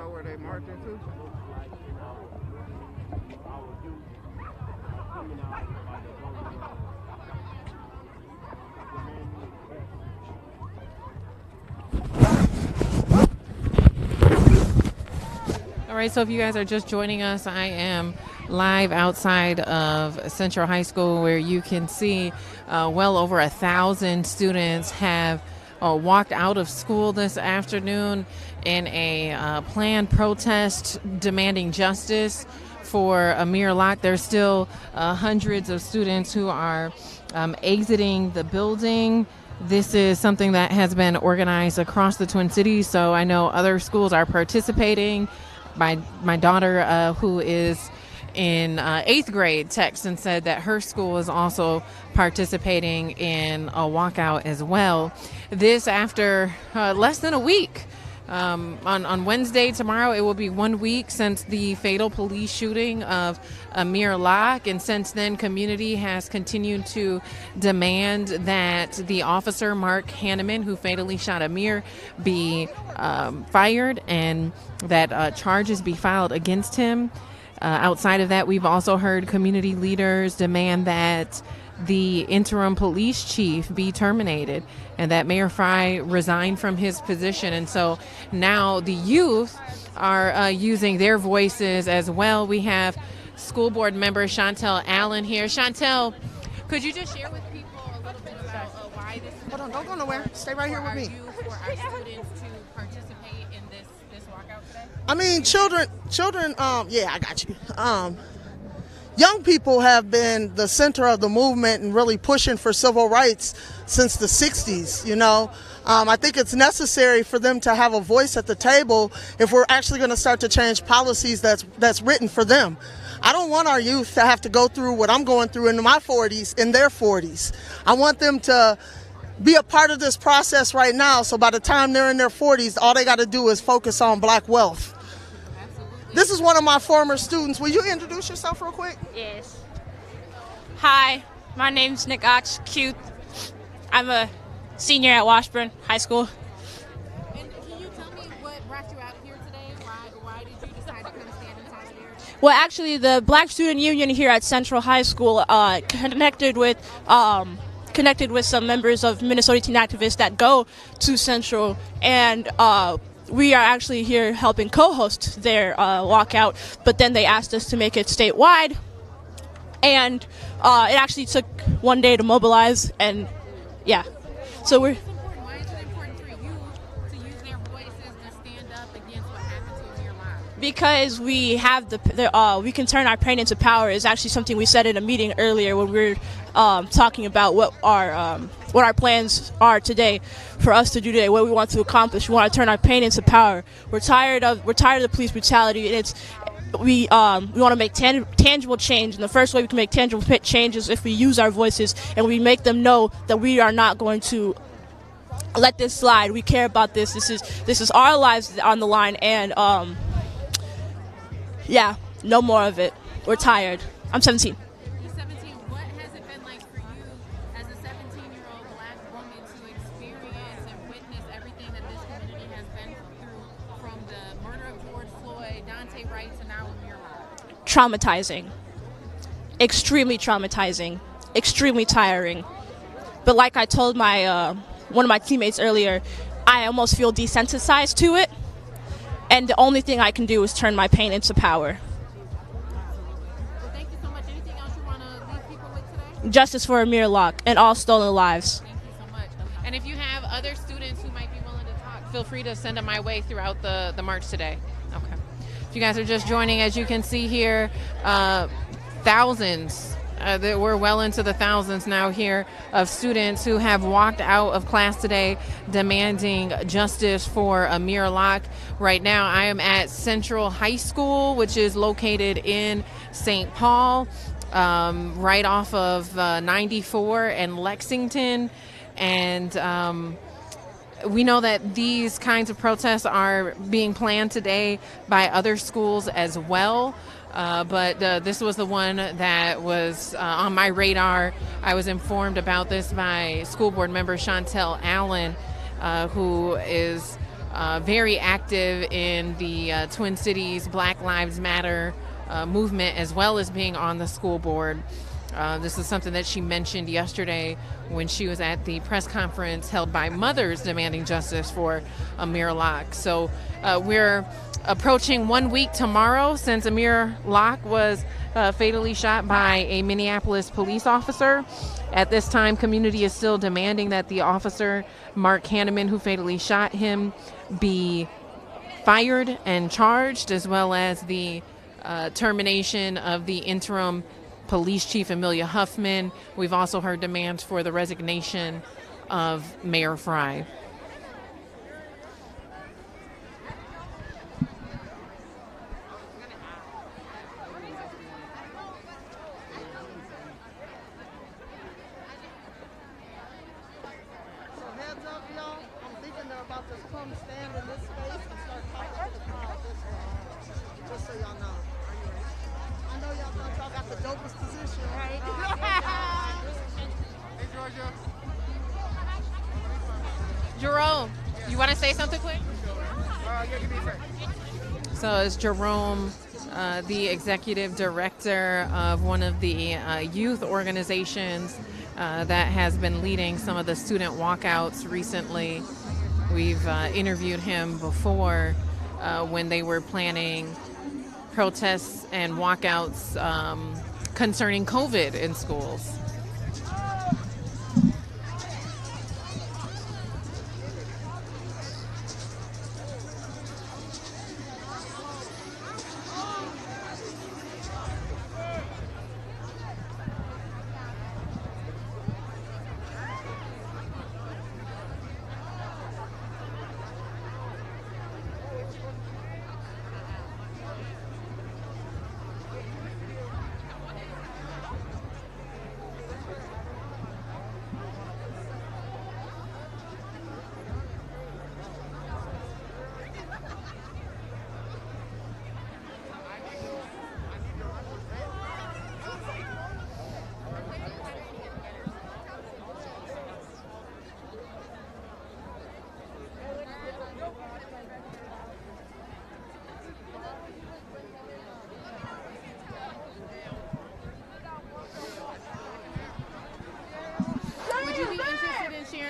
know where they marching to? All right, so if you guys are just joining us, I am live outside of Central High School, where you can see well over 1,000 students have walked out of school this afternoon in a planned protest demanding justice for Amir Locke. There's still hundreds of students who are exiting the building. This is something that has been organized across the Twin Cities, so I know other schools are participating. My daughter, who is in 8th grade, texted and said that her school is also participating in a walkout as well. This after less than a week. On Wednesday, tomorrow, it will be 1 week since the fatal police shooting of Amir Locke, and since then, community has continued to demand that the officer, Mark Hanneman, who fatally shot Amir, be fired and that charges be filed against him. Outside of that, we've also heard community leaders demand that the interim police chief be terminated and that Mayor Fry resign from his position. And so now the youth are using their voices as well. We have school board member Chantel Allen here. Chantel, could you just share with people a little bit about why this is... Hold on, don't go nowhere. Stay right here with me. For our students to participate in this walkout today? I mean, children, yeah, I got you. Young people have been the center of the movement and really pushing for civil rights since the 60s, you know. I think it's necessary for them to have a voice at the table if we're actually going to start to change policies that's written for them. I don't want our youth to have to go through what I'm going through in my 40s, in their 40s. I want them to be a part of this process right now, so by the time they're in their 40s, all they got to do is focus on black wealth. This is one of my former students. Will you introduce yourself real quick? Yes. Hi, my name's Nick Ox, cute. I'm a senior at Washburn High School. And can you tell me what brought you out here today? Why did you decide to come stand in solidarity? Well, actually, the Black Student Union here at Central High School connected with some members of Minnesota teen activists that go to Central, and we are actually here helping co-host their walkout, but then they asked us to make it statewide, and it actually took 1 day to mobilize, and yeah. So we're... Why is it important for you to use their voices to stand up against what happened to Amir Locke? Because we have we can turn our pain into power is actually something we said in a meeting earlier when we were talking about what our plans are today for us to do today, what we want to accomplish. We want to turn our pain into power. We're tired of the police brutality, and we want to make tangible change. And the first way we can make tangible change is if we use our voices and we make them know that we are not going to let this slide. We care about this. This is our lives on the line, and yeah, no more of it. We're tired. I'm 17. You're 17. What has it been like for you as a 17-year-old black woman to experience and witness everything that this community has been through, from the murder of George Floyd, Dante Wright, to now Amir Locke? Traumatizing. Extremely traumatizing. Extremely tiring. But like I told my one of my teammates earlier, I almost feel desensitized to it. And the only thing I can do is turn my pain into power. Well, thank you so much. Anything else you want to leave people with today? Justice for Amir Locke and all stolen lives. Thank you so much. And if you have other students who might be willing to talk, feel free to send them my way throughout the march today. Okay. If you guys are just joining, as you can see here, thousands. We're well into the thousands now here of students who have walked out of class today demanding justice for Amir Locke. Right now I am at Central High School, which is located in St. Paul, right off of 94 and Lexington. And we know that these kinds of protests are being planned today by other schools as well. But this was the one that was on my radar. I was informed about this by school board member Chantel Allen, who is very active in the Twin Cities Black Lives Matter movement, as well as being on the school board. This is something that she mentioned yesterday when she was at the press conference held by mothers demanding justice for Amir Locke. So we're approaching 1 week tomorrow since Amir Locke was fatally shot by a Minneapolis police officer. At this time, community is still demanding that the officer, Mark Hanneman, who fatally shot him, be fired and charged, as well as the termination of the interim police chief, Amelia Huffman. We've also heard demands for the resignation of Mayor Fry. Jerome, you want to say something quick? So it's Jerome, the executive director of one of the youth organizations that has been leading some of the student walkouts recently. We've interviewed him before when they were planning protests and walkouts concerning COVID in schools.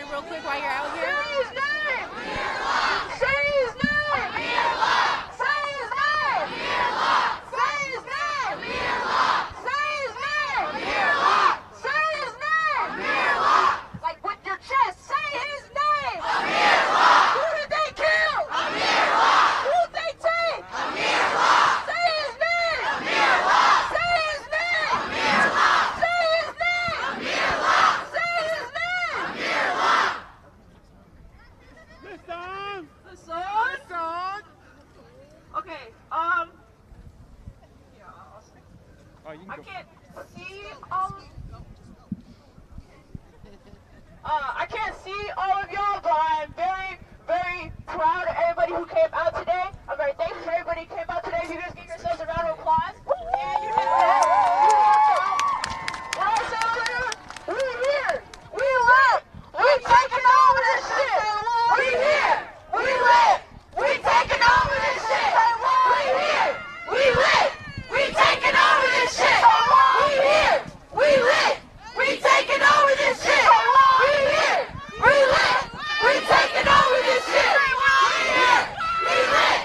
Real quick while you're out here. Say his name! Say his name! Amir Locke! Say his name! Amir Locke! Say his name! Amir Locke! Say his name! Amir Locke! Say his name! Amir Locke! Like with your chest, say his name! Amir Locke! Who did they kill? Amir Locke! Who did they take? Amir Locke! Say his name! Amir Locke! Say his name! Amir Locke! Say his name! Amir Locke! Say his name! Amir Locke! Okay, I can't see all I can't see all of y'all, but I'm very, very proud of everybody who came out today. I'm very thankful for everybody who came out today. You guys give yourselves a round of applause. Yeah, you did great. What I say earlier, we here, we live, we taking over this shit. We here, we live, we taking over this shit. We here, we live, we taking over this shit. We here, we live, we taking over this shit. We here, we live, we taking over this shit. We here, we live.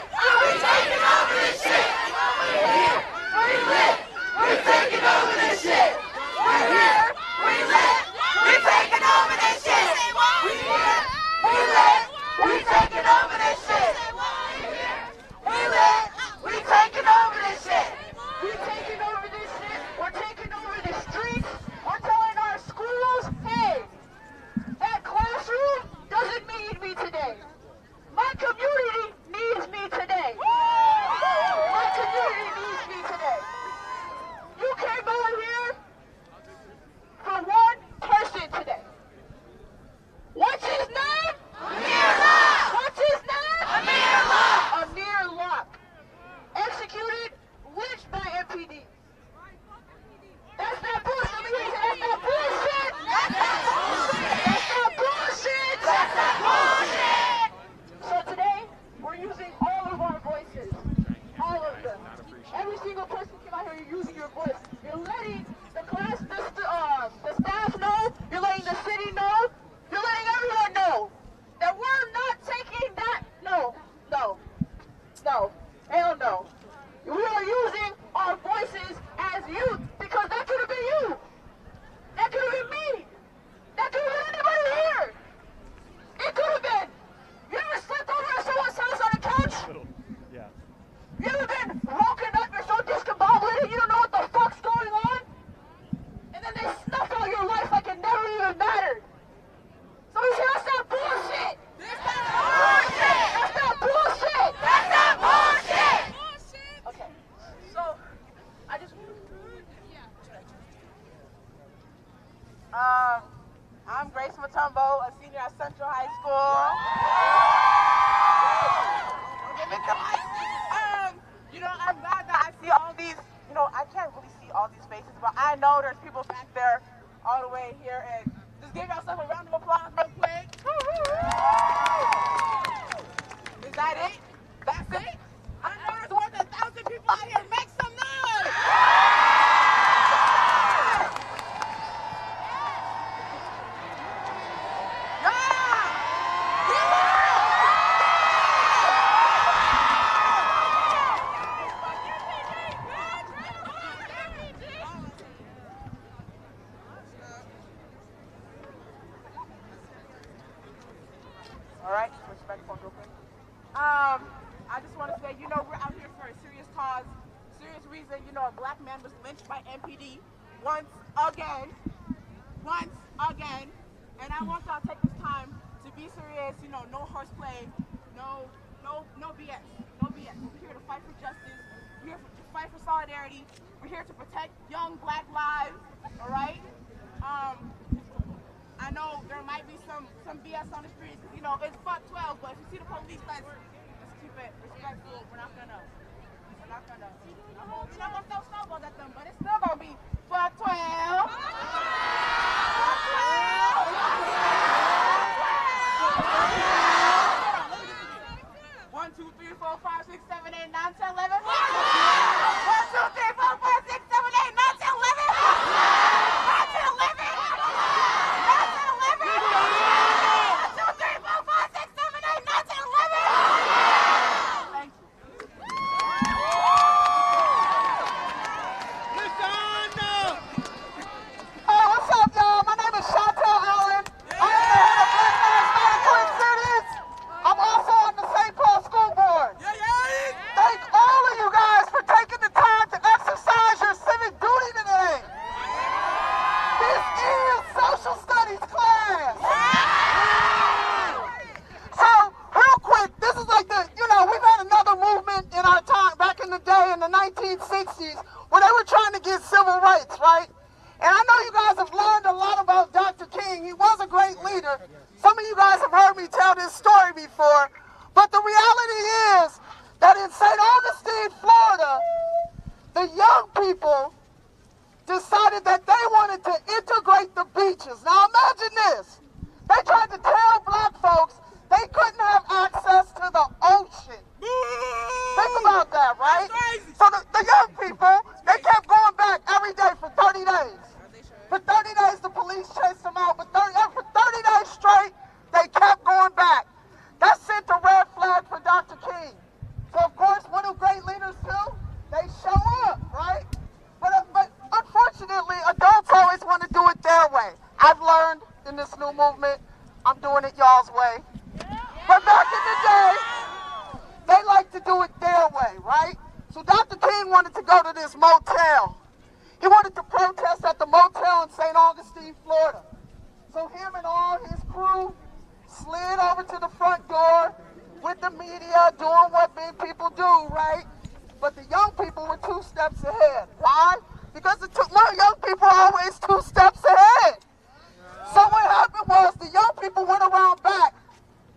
no. Hell no. We are using our voices as youth because that could have been you. That could have been me. That could have been anybody here. It could have been. You ever slept over at someone's house on a couch? Yeah. You ever been woken up, you're so discombobulated, you don't know what the fuck's going on? And then they snuff out your life like it never even mattered. So you say, that's not bullshit. That's not bullshit. That's not bullshit. That's not bullshit. Okay. So, I just... I'm Grace Matumbo, a senior at Central High School. I'm glad that I see all these, I can't really see all these faces, but I know there's people back there all the way here, and just give yourself a round of applause real quick. Is that it? That's it? I know there's more than 1,000 people out here. Make some noise! Alright, switch microphones real quick. I just want to say, we're out here for a serious cause, serious reason. A black man was lynched by MPD once again. And I want y'all to take this time to be serious, no horseplay, no BS. No BS. We're here to fight for justice. We're here to fight for solidarity. We're here to protect young black lives, alright? I know there might be some BS on the streets, it's fuck 12, but if you see the police, let's keep it respectful. We're not gonna throw snowballs at them, but it's still gonna be fuck 12. Fuck 12. 1, 2, 3, 4, 5, 6, 7, 8, 9, 10, 11. 1, 2, 3, 4, 5, 6, 7, 8, 9, 10, 11. 9, 10, 11. 9, 10, 11. 1, 2, 3, 4, 5, 6, 7, 8, 9, 10, 11. Thank you. Hey, what's up, y'all? My name is Chantel Allen. I am the head of Black Lives Matter Twin Cities. I'm also on the St. Paul School Board. Thank all of you guys for taking the time to exercise your civic duty today. This is social studies class. So, real quick, this is like we've had another movement in our time, back in the day in the 1960s, where they were trying to get civil rights, right? And I know you guys have learned a lot about Dr. King. He was a great leader. Some of you guys have heard me tell this story before. But the reality is that in St. Augustine, Florida, the young people decided that they wanted to integrate the beaches. Now imagine this. They tried to tell black folks they couldn't have access to the ocean. Think about that, right? So the young people, they kept going back every day for 30 days. For 30 days, the police chased them out. But for 30 days straight, they kept going back. That sent a red flag for Dr. King. So, of course, what do great leaders do? They show up, right? But unfortunately, adults always want to do it their way. I've learned in this new movement, I'm doing it y'all's way. But back in the day, they like to do it their way, right? So Dr. King wanted to go to this motel. He wanted to protest at the motel in St. Augustine, Florida. So him and all his crew slid over to the front door with the media doing what big people do, right? But the young people were 2 steps ahead. Why? Because young people are always 2 steps ahead. So what happened was the young people went around back,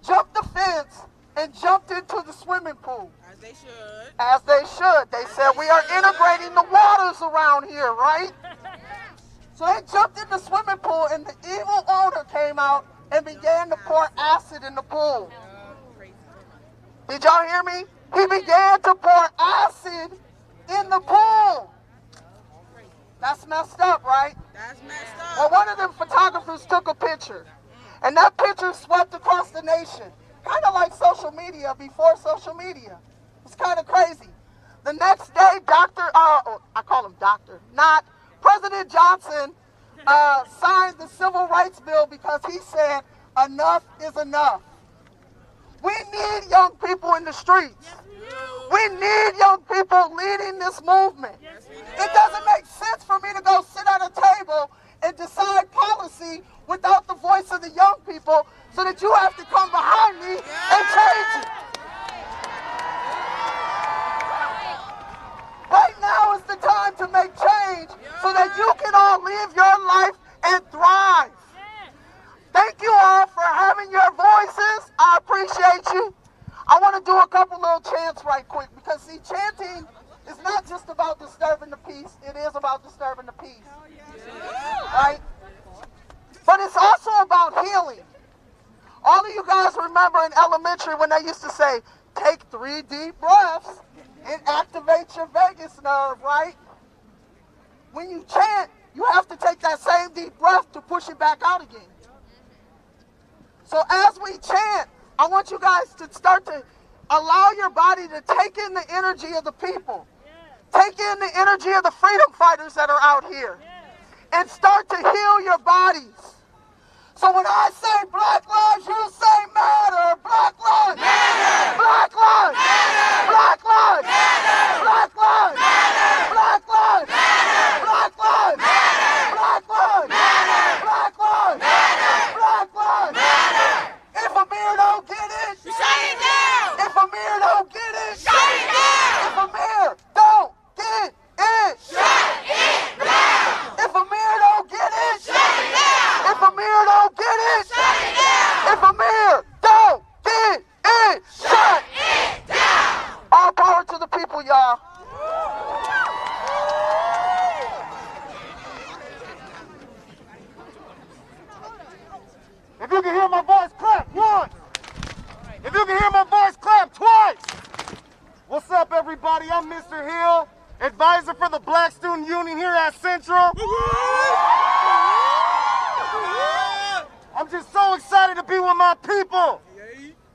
jumped the fence, and jumped into the swimming pool. As they should. As they should. They said, we are integrating the waters around here, right? So they jumped in the swimming pool, and the evil owner came out and began to pour acid in the pool. Did y'all hear me? He began to pour acid in the pool. That's messed up, right? That's messed up. Well, one of them photographers took a picture, and that picture swept across the nation. Kind of like social media before social media. It's kind of crazy. The next day, I call him doctor, not President Johnson, signed the Civil Rights Bill because he said enough is enough. We need young people in the streets. We need young people leading this movement. It doesn't make sense for me to go sit at a table and decide policy without the voice of the young people, so that you have to come behind me and change it. Right now is the time to make change so that you can all live your life and thrive. Thank you all for having your voices. I appreciate you. I want to do a couple little chants right quick, because see, chanting is not just about disturbing the peace. It is about disturbing the peace. Right? But it's also about healing. All of you guys remember in elementary when they used to say, take 3 deep breaths and activate your vagus nerve, right? When you chant, you have to take that same deep breath to push it back out again. So as we chant, I want you guys to start to allow your body to take in the energy of the people. Take in the energy of the freedom fighters that are out here. And start to heal your bodies. So when I say Black Lives, you say matter. Black Lives matter. Black Lives matter. Black Lives matter. Black Lives matter. Black Lives matter. Black Lives matter. Black Lives matter. Black Lives matter. Black Lives matter. If Amir don't get it, shut it down. If Amir don't get it, shut it down. If Amir don't get it, shut it down. If Amir don't get it, shut it down. If Amir don't get it, shut it down. If Amir don't get it, shut it down. All power to the people, y'all. If you can hear my voice, clap once. If you can hear my voice, clap twice. What's up, everybody? I'm Mr. Hill, advisor for the Black Student Union here at Central. I'm just so excited to be with my people.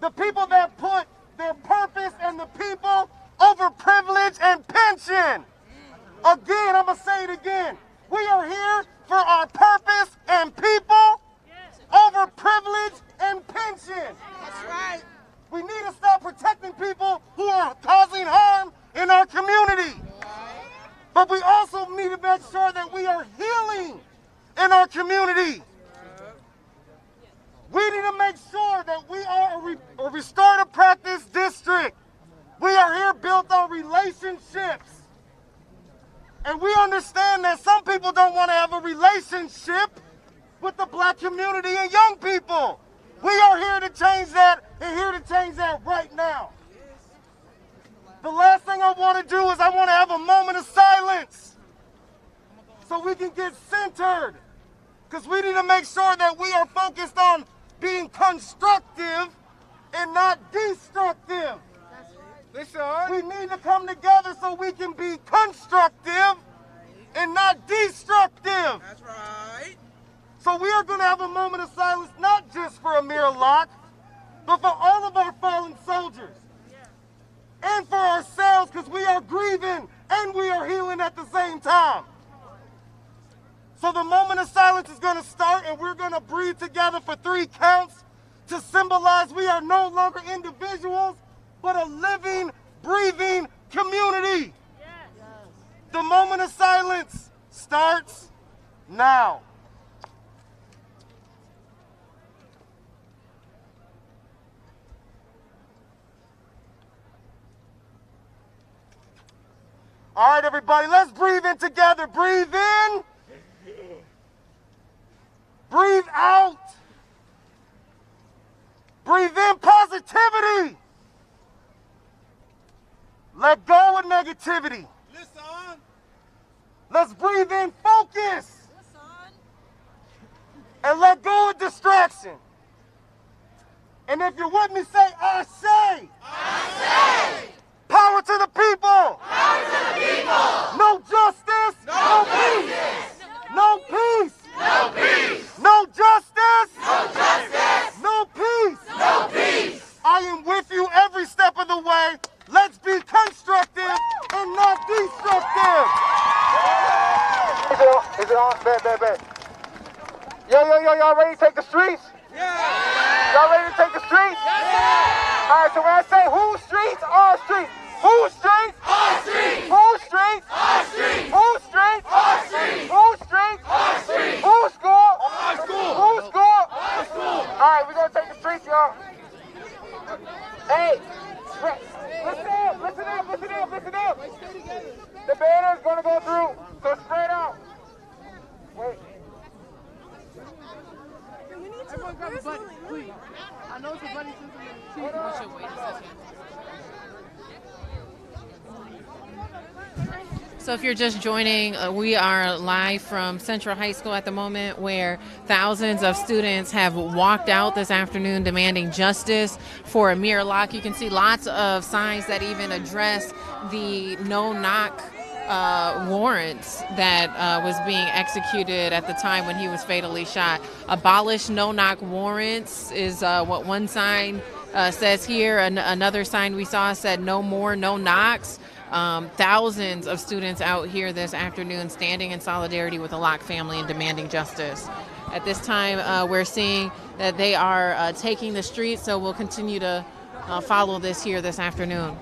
The people that put their purpose and the people over privilege and pension. Again, I'm going to say it again. We are here for our purpose and people over privilege and pension. That's right. We need to stop protecting people who are causing harm in our community. But we also need to make sure that we are healing in our community. We need to make sure that we are a restorative practice district. We are here built on relationships. And we understand that some people don't want to have a relationship with the black community and young people. We are here to change that, and here to change that right now. The last thing I want to do is I want to have a moment of silence so we can get centered, because we need to make sure that we are focused on being constructive and not destructive. Listen, we need to come together so we can be constructive and not destructive. That's right. So we are going to have a moment of silence, not just for Amir Locke, but for all of our fallen soldiers. And for ourselves, because we are grieving and we are healing at the same time. So the moment of silence is going to start, and we're going to breathe together for 3 counts to symbolize we are no longer individuals, but a living, breathing community. Yes. The moment of silence starts now. All right, everybody, let's breathe in together. Breathe in. Breathe out. Breathe in positivity. Let go of negativity. Listen. Let's breathe in focus. Listen. And let go of distraction. And if you're with me, say, I say. I say. Power to the people. Power to the people. No justice. No peace. No peace. No peace. No justice. No justice. No peace. No peace. I am with you every step of the way. Let's be constructive and not destructive. Is it on? Bet. Yo, y'all ready to take the streets? Yeah. Y'all ready to take the streets? Yeah. All right, so when I say whose streets, our streets. Whose streets? Our streets. Whose streets? Our streets. Whose streets? Our streets. Whose streets? Our streets. Whose school? Our school. Whose school? Our school. All right, we're gonna take the streets, y'all. Hey, listen up. The banner is gonna go through, so spread out. Wait. Everyone grab a buddy, please. I know it's a buddy system. We should wait a second. So if you're just joining, we are live from Central High School at the moment, where thousands of students have walked out this afternoon demanding justice for Amir Locke. You can see lots of signs that even address the no-knock warrants that was being executed at the time when he was fatally shot. Abolish no-knock warrants is what one sign says here. Another sign we saw said no more no knocks. Thousands of students out here this afternoon standing in solidarity with the Locke family and demanding justice. At this time, we're seeing that they are taking the streets, so we'll continue to follow this here this afternoon.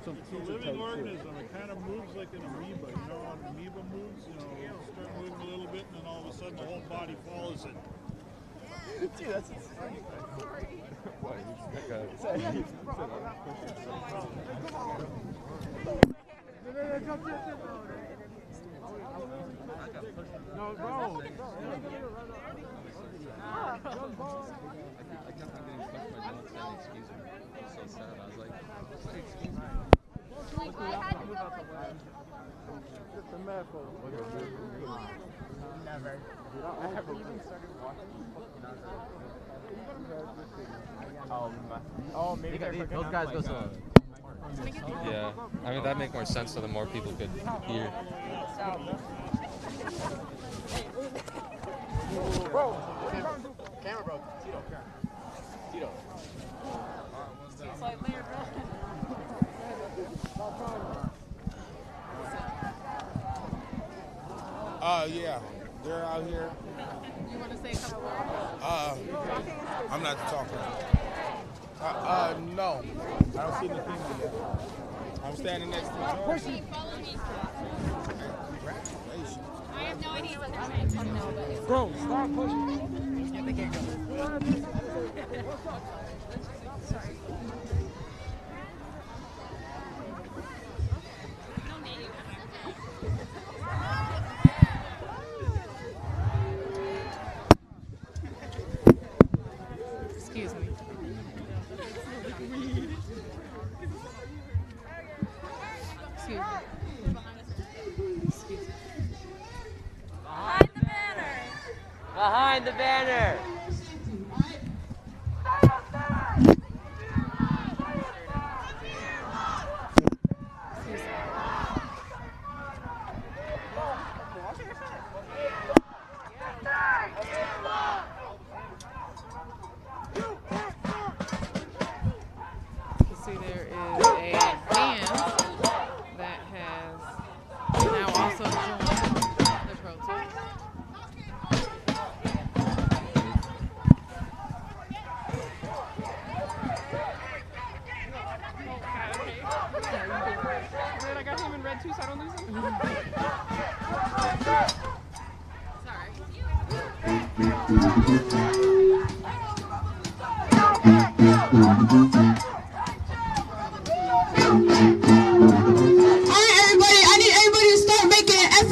It's a living organism. It kind of moves like an amoeba. You know how an amoeba moves? You know, start moving a little bit, and then all of a sudden the whole body follows it. Dude, that's no, bro. Never. I have even started watching. Oh, maybe those guys go slow. Yeah, I mean that'd make more sense so the more people could hear. Bro, camera, bro. Tito. Yeah, they're out here. You want to say a couple words? I'm not the talker. No. I don't see anything yet. I'm standing next to the Follow me. Congratulations. I have no idea what they're saying. Bro, stop pushing. Yeah, they can't go. Sorry. too, so I don't lose them.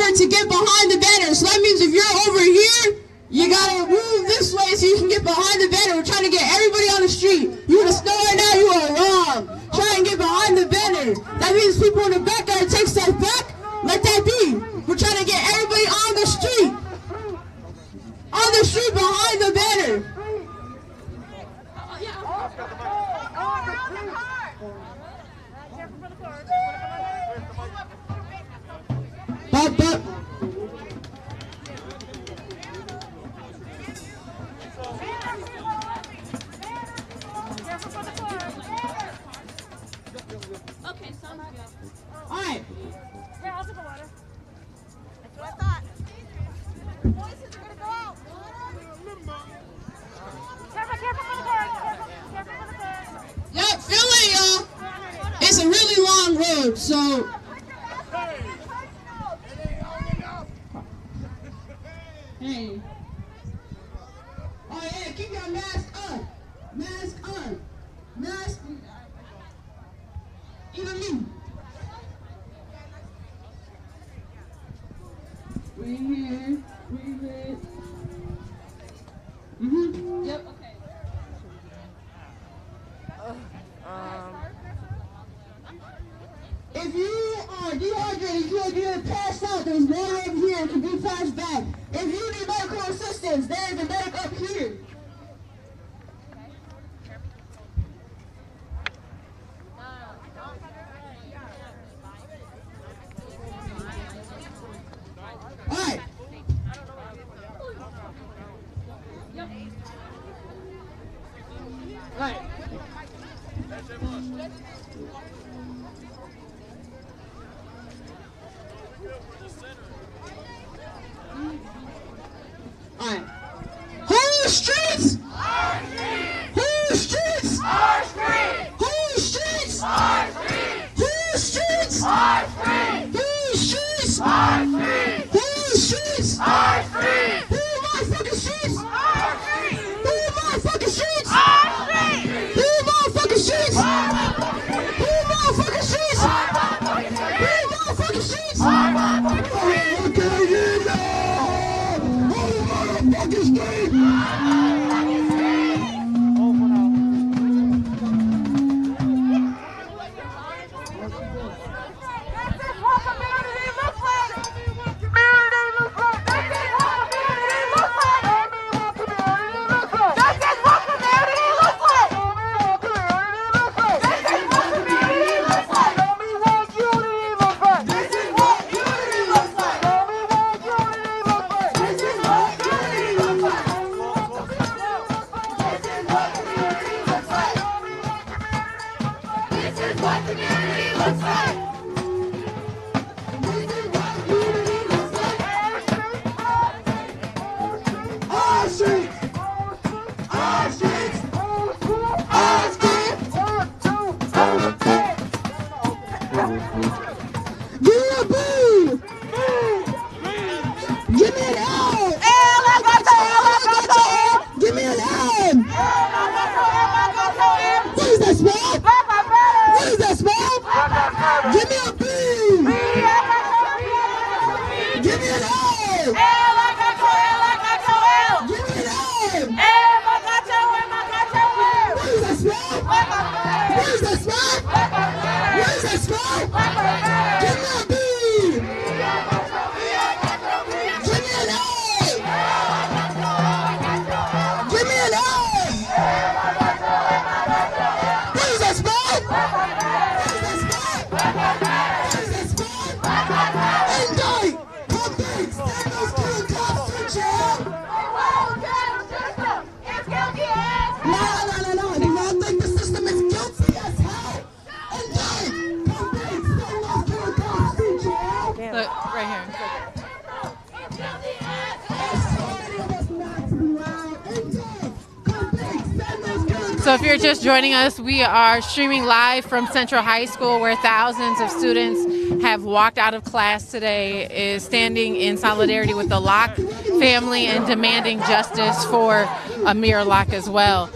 To get behind the banner. So that means if you're over here, you gotta move this way so you can get behind the banner. We're trying to get everybody on the street. You in the snow right now, you are wrong. Try and get behind the banner. That means people in the back gotta take steps back. Let that be. We're trying to get everybody on the street. On the street behind the banner. Okay, sounds good. All right. Here, I'll take the water. That's what I thought. Voices are gonna go out. Careful, careful for the car. Careful for the car. Yep, feel it, y'all. It's a really long road, so. Hey. Oh yeah, keep your mask on. Mask on. Mask. Even me. Breathe in. Breathe in. Yep. Okay. If you are dehydrated, if you're getting passed out, there's water over here. It can be passed back. If you need medical assistance, there's a medic up here. All right. All right. Alright. Whose streets? Our streets! Whose streets? Our street! Whose streets? Our street! Whose streets? Our street! Whose streets? Our street! Whose streets? Our street! Who motherfucking streets? Our street! Who motherfucking streets? Our street! Who motherfucking streets? Who motherfucking streets? Who motherfucking streets? So if you're just joining us, we are streaming live from Central High School where thousands of students have walked out of class today is standing in solidarity with the Locke family and demanding justice for Amir Locke as well.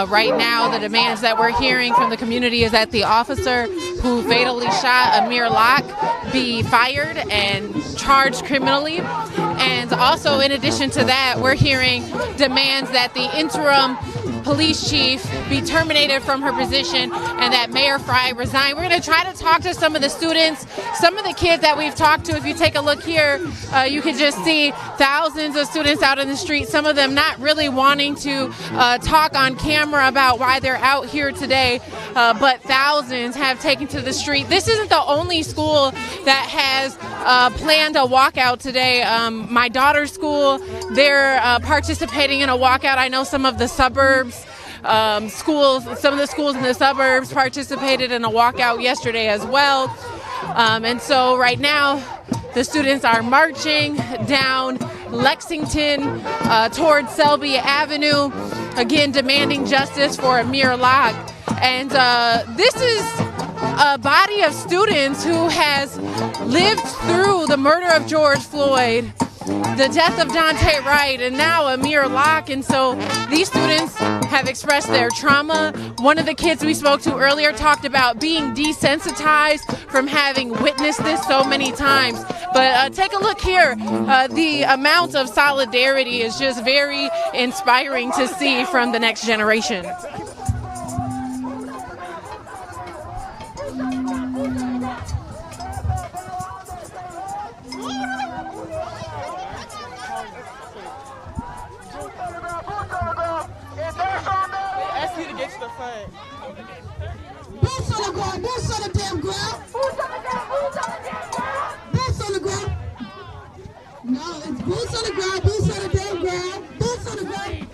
Right now, the demands that we're hearing from the community is that the officer who fatally shot Amir Locke be fired and charged criminally. And also, in addition to that, we're hearing demands that the interim police chief be terminated from her position and that Mayor Fry resign. We're going to try to talk to some of the students, some of the kids that we've talked to. If you take a look here, you can just see thousands of students out in the street, some of them not really wanting to talk on camera about why they're out here today, but thousands have taken to the street. This isn't the only school that has planned a walkout today. My daughter's school, they're participating in a walkout. I know some of the suburbs schools, some of the schools in the suburbs participated in a walkout yesterday as well. And so right now, the students are marching down Lexington towards Selby Avenue, again demanding justice for Amir Locke. And this is a body of students who has lived through the murder of George Floyd, the death of Dante Wright, and now Amir Locke. And so these students have expressed their trauma. One of the kids we spoke to earlier talked about being desensitized from having witnessed this so many times. But take a look here. The amount of solidarity is just very inspiring to see from the next generation. Ask you to get to the front. Boots on the ground, boots on the damn ground. Boots on the ground. No, it's boots on the ground, boots on the damn ground. Boots on the ground.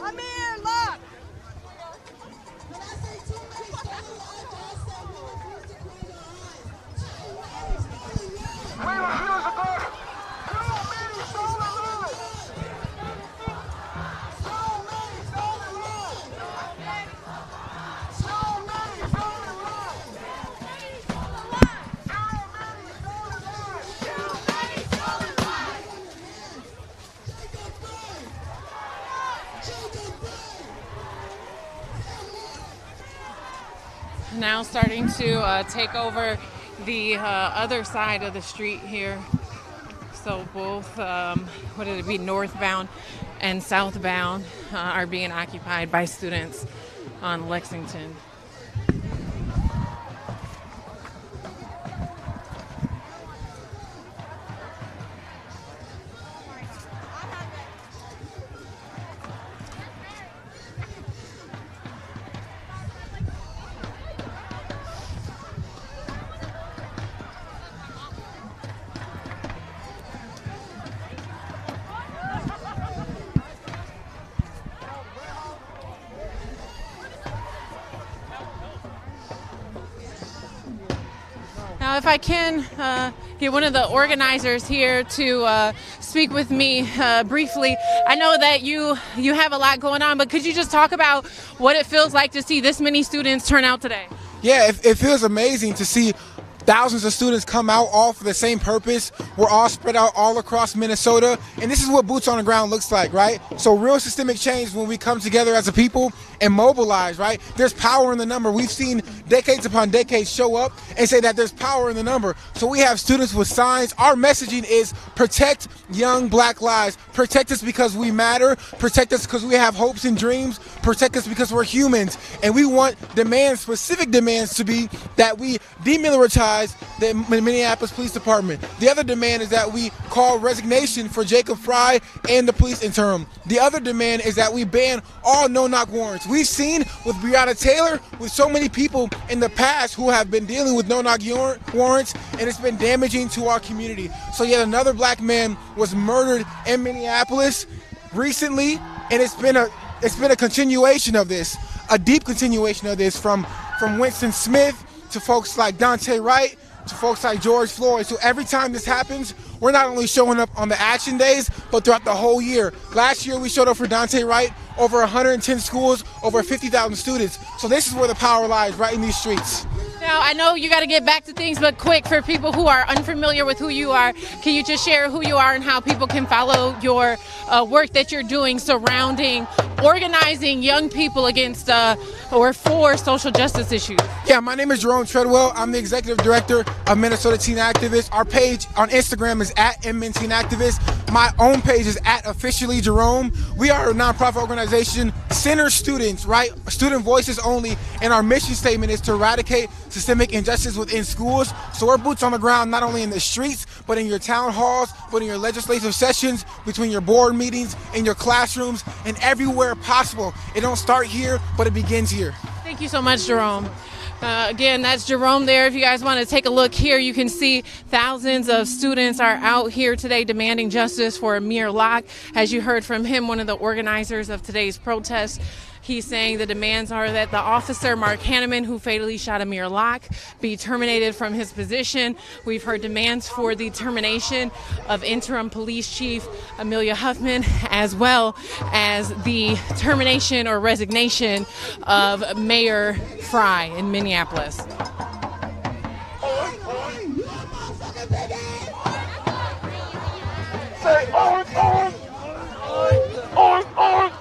Amir Locke! Now starting to take over the other side of the street here. So both, what would it be, northbound and southbound are being occupied by students on Lexington. Now, if I can get one of the organizers here to speak with me briefly. I know that you have a lot going on, but could you just talk about what it feels like to see this many students turn out today? Yeah, it feels amazing to see thousands of students come out all for the same purpose. We're all spread out all across Minnesota, and this is what boots on the ground looks like, right? So real systemic change when we come together as a people and mobilize, right? There's power in the number. We've seen decades upon decades show up and say that there's power in the number. So we have students with signs. Our messaging is protect young black lives. Protect us because we matter. Protect us because we have hopes and dreams. Protect us because we're humans. And we want demands, specific demands, to be that we demilitarize the Minneapolis Police Department. The other demand is that we call resignation for Jacob Fry and the police interim. The other demand is that we ban all no-knock warrants. We've seen with Breonna Taylor, with so many people in the past who have been dealing with no-knock warrants, and it's been damaging to our community. So yet another black man was murdered in Minneapolis recently, and it's been a continuation of this, a deep continuation of this, from Winston Smith to folks like Daunte Wright to folks like George Floyd. So every time this happens, we're not only showing up on the action days, but throughout the whole year. Last year, we showed up for Daunte Wright, over 110 schools, over 50,000 students. So this is where the power lies, right in these streets. Now, I know you got to get back to things, but quick, for people who are unfamiliar with who you are, can you just share who you are and how people can follow your work that you're doing surrounding organizing young people against or for social justice issues? Yeah, my name is Jerome Treadwell. I'm the executive director of Minnesota Teen Activists. Our page on Instagram is @MN Teen Activists. My own page is @officially Jerome. We are a nonprofit organization, center students, right? Student voices only, and our mission statement is to eradicate systemic injustice within schools. So we're boots on the ground, not only in the streets, but in your town halls, but in your legislative sessions, between your board meetings, in your classrooms, and everywhere possible. It don't start here, but it begins here. Thank you so much, Jerome. Again, that's Jerome there. If you guys want to take a look here, you can see thousands of students are out here today demanding justice for Amir Locke. As you heard from him, one of the organizers of today's protest, he's saying the demands are that the officer, Mark Hanneman, who fatally shot Amir Locke, be terminated from his position. We've heard demands for the termination of interim police chief Amelia Huffman, as well as the termination or resignation of Mayor Fry in Minneapolis. Say on, on, on, on.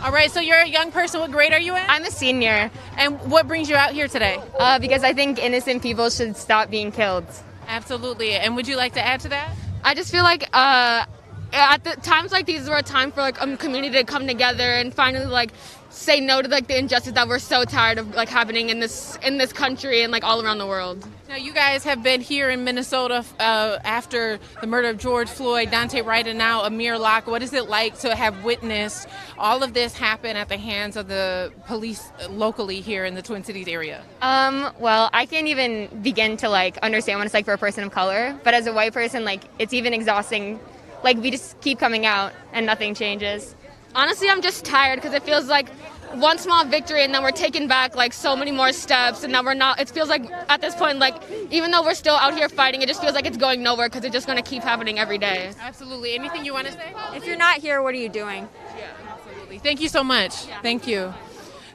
All right, so you're a young person. What grade are you in? I'm a senior. And what brings you out here today? Because I think innocent people should stop being killed. Absolutely. And would you like to add to that? I just feel like at the times like these are a time for like a community to come together and finally like say no to like the injustice that we're so tired of like happening in this country and like all around the world. Now, you guys have been here in Minnesota after the murder of George Floyd, Daunte Wright, and now Amir Locke. What is it like to have witnessed all of this happen at the hands of the police locally here in the Twin Cities area? Well, I can't even begin to like understand what it's like for a person of color, but as a white person, like it's even exhausting. Like we just keep coming out and nothing changes. Honestly, I'm just tired because it feels like one small victory and then we're taking back like so many more steps and now we're not. It feels like at this point, like even though we're still out here fighting, it just feels like it's going nowhere because it's just going to keep happening every day. Absolutely. Anything you want to say? If you're not here, what are you doing? Yeah, absolutely. Thank you so much. Yeah. Thank you.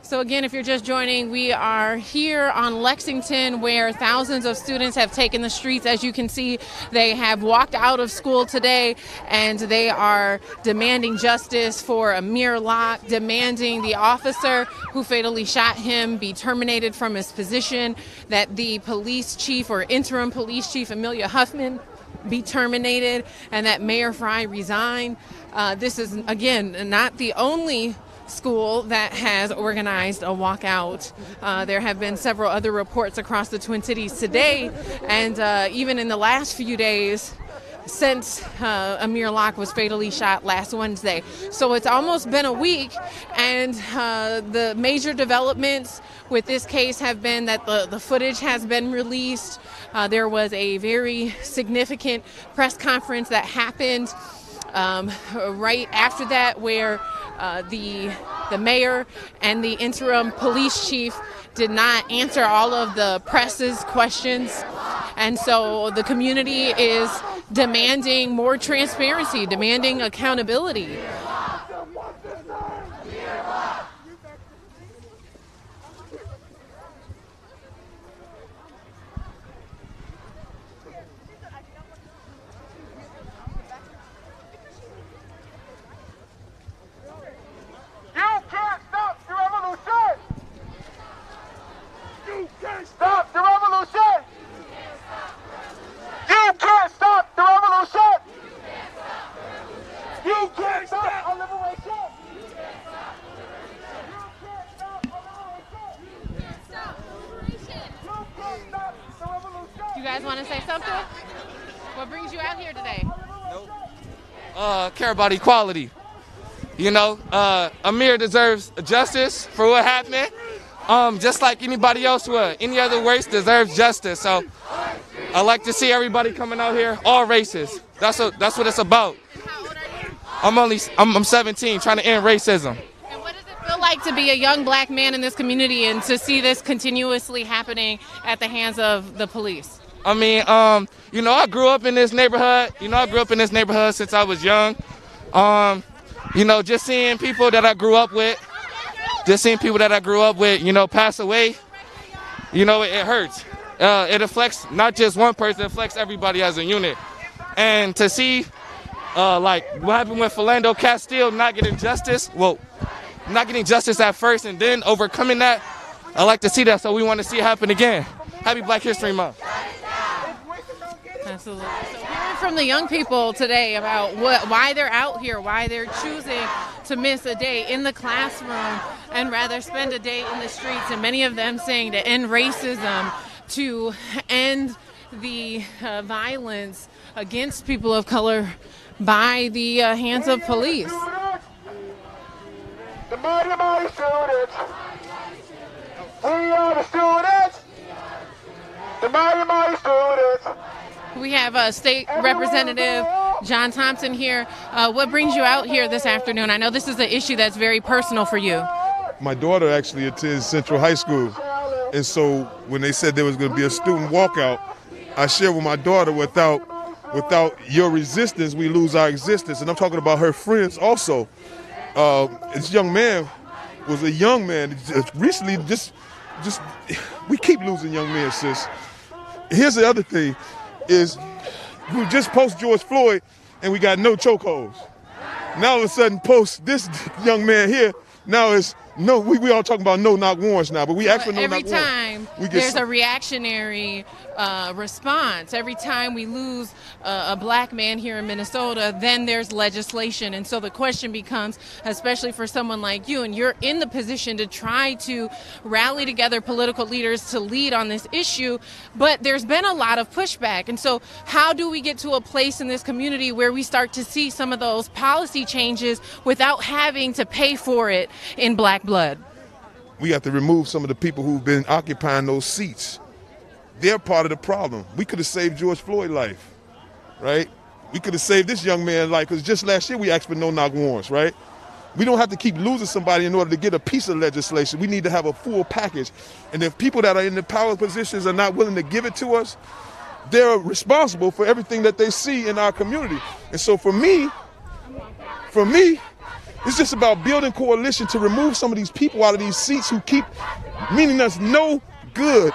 So again, if you're just joining, we are here on Lexington where thousands of students have taken the streets. As you can see, they have walked out of school today and they are demanding justice for Amir Locke, demanding the officer who fatally shot him be terminated from his position, that the police chief or interim police chief Amelia Huffman be terminated, and that Mayor Fry resign. This is, again, not the only school that has organized a walkout. There have been several other reports across the Twin Cities today, and even in the last few days since Amir Locke was fatally shot last Wednesday. So it's almost been a week, and the major developments with this case have been that the footage has been released. There was a very significant press conference that happened right after that where the mayor and the interim police chief did not answer all of the press's questions. And so the community is demanding more transparency, demanding accountability. guys want to say something? What brings you out here today? Care about equality. You know, Amir deserves justice for what happened. Just like anybody else would. Any other race deserves justice. So I like to see everybody coming out here, all races. That's what it's about. How old are you? I'm 17, trying to end racism. And what does it feel like to be a young black man in this community and to see this continuously happening at the hands of the police? I mean, you know, I grew up in this neighborhood. Since I was young. You know, just seeing people that I grew up with, you know, pass away, you know, it hurts. It affects not just one person, it affects everybody as a unit. And to see, like, what happened with Philando Castile not getting justice at first and then overcoming that, I like to see that, so we want to see it happen again. Happy Black History Month. Absolutely. So hearing from the young people today about why they're out here, why they're choosing to miss a day in the classroom and rather spend a day in the streets, and many of them saying to end racism, to end the violence against people of color by the hands of police. The mighty, mighty students. We are the students. The mighty, mighty students. We have State Representative John Thompson here. What brings you out here this afternoon? I know this is an issue that's very personal for you. My daughter actually attends Central High School, and so when they said there was going to be a student walkout, I shared with my daughter, without your resistance, we lose our existence. And I'm talking about her friends also. This young man was a young man. Recently, just we keep losing young men, sis. Here's the other thing. Is we just post George Floyd and we got no chokeholds. Now all of a sudden post this young man here, now it's no, we all talking about no knock warrants now, but we ask for no knock warrants. Every time there's a reactionary response. Every time we lose a black man here in Minnesota, then there's legislation. And so the question becomes, especially for someone like you, and you're in the position to try to rally together political leaders to lead on this issue, but there's been a lot of pushback. And so how do we get to a place in this community where we start to see some of those policy changes without having to pay for it in black blood? We have to remove some of the people who've been occupying those seats. They're part of the problem. We could have saved George Floyd's life, right? We could have saved this young man's life, because just last year we asked for no knock warrants, right? We don't have to keep losing somebody in order to get a piece of legislation. We need to have a full package. And if people that are in the power positions are not willing to give it to us, they're responsible for everything that they see in our community. And so for me, it's just about building coalition to remove some of these people out of these seats who keep meaning us no good.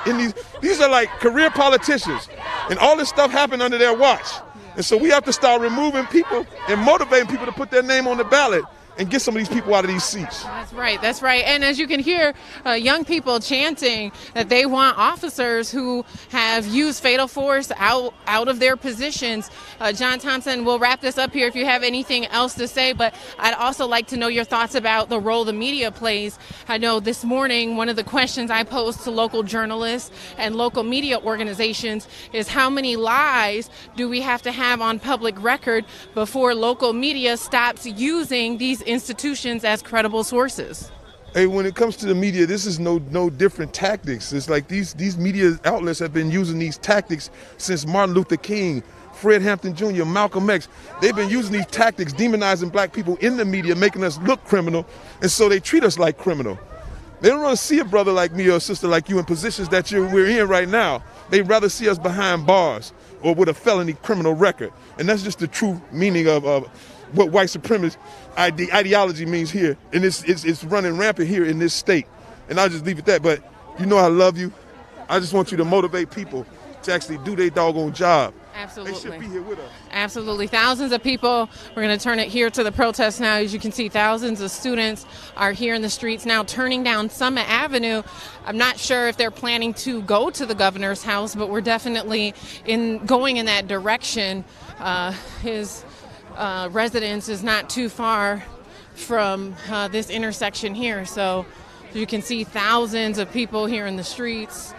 These are like career politicians, and all this stuff happened under their watch. And so we have to start removing people and motivating people to put their name on the ballot and get some of these people out of these seats. That's right. That's right. And as you can hear, young people chanting that they want officers who have used fatal force out of their positions. John Thompson, we'll wrap this up here if you have anything else to say, but I'd also like to know your thoughts about the role the media plays. I know this morning one of the questions I posed to local journalists and local media organizations is how many lies do we have to have on public record before local media stops using these institutions as credible sources? Hey, when it comes to the media, this is no different tactics. It's like these media outlets have been using these tactics since Martin Luther King, Fred Hampton Jr., Malcolm X. They've been using these tactics, demonizing black people in the media, making us look criminal, and so they treat us like criminal. They don't want to see a brother like me or a sister like you in positions that we're in right now. They'd rather see us behind bars or with a felony criminal record. And that's just the true meaning of what white supremacist ideology means here, and it's running rampant here in this state. And I'll just leave it at that. But you know I love you. I just want you to motivate people to actually do their doggone job. Absolutely. They should be here with us. Absolutely. Thousands of people. We're going to turn it here to the protest now. As you can see, thousands of students are here in the streets now turning down Summit Avenue. I'm not sure if they're planning to go to the governor's house, but we're definitely going in that direction. His residence is not too far from this intersection here. So you can see thousands of people here in the streets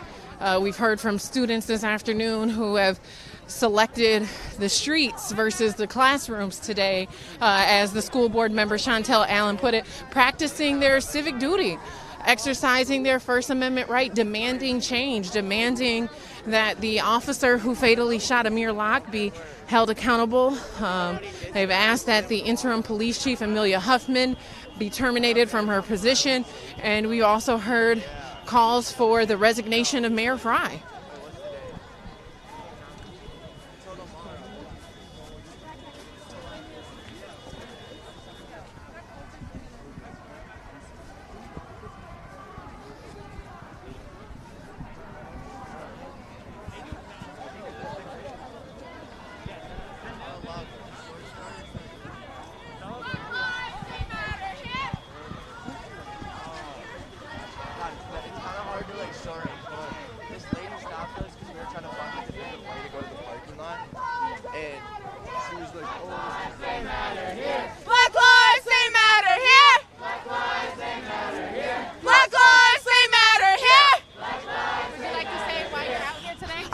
We've heard from students this afternoon who have selected the streets versus the classrooms today, as the school board member Chantel Allen put it, practicing their civic duty, exercising their First Amendment right, demanding change, demanding that the officer who fatally shot Amir Locke be held accountable. They've asked that the interim police chief, Amelia Huffman, be terminated from her position. And we also heard calls for the resignation of Mayor Fry.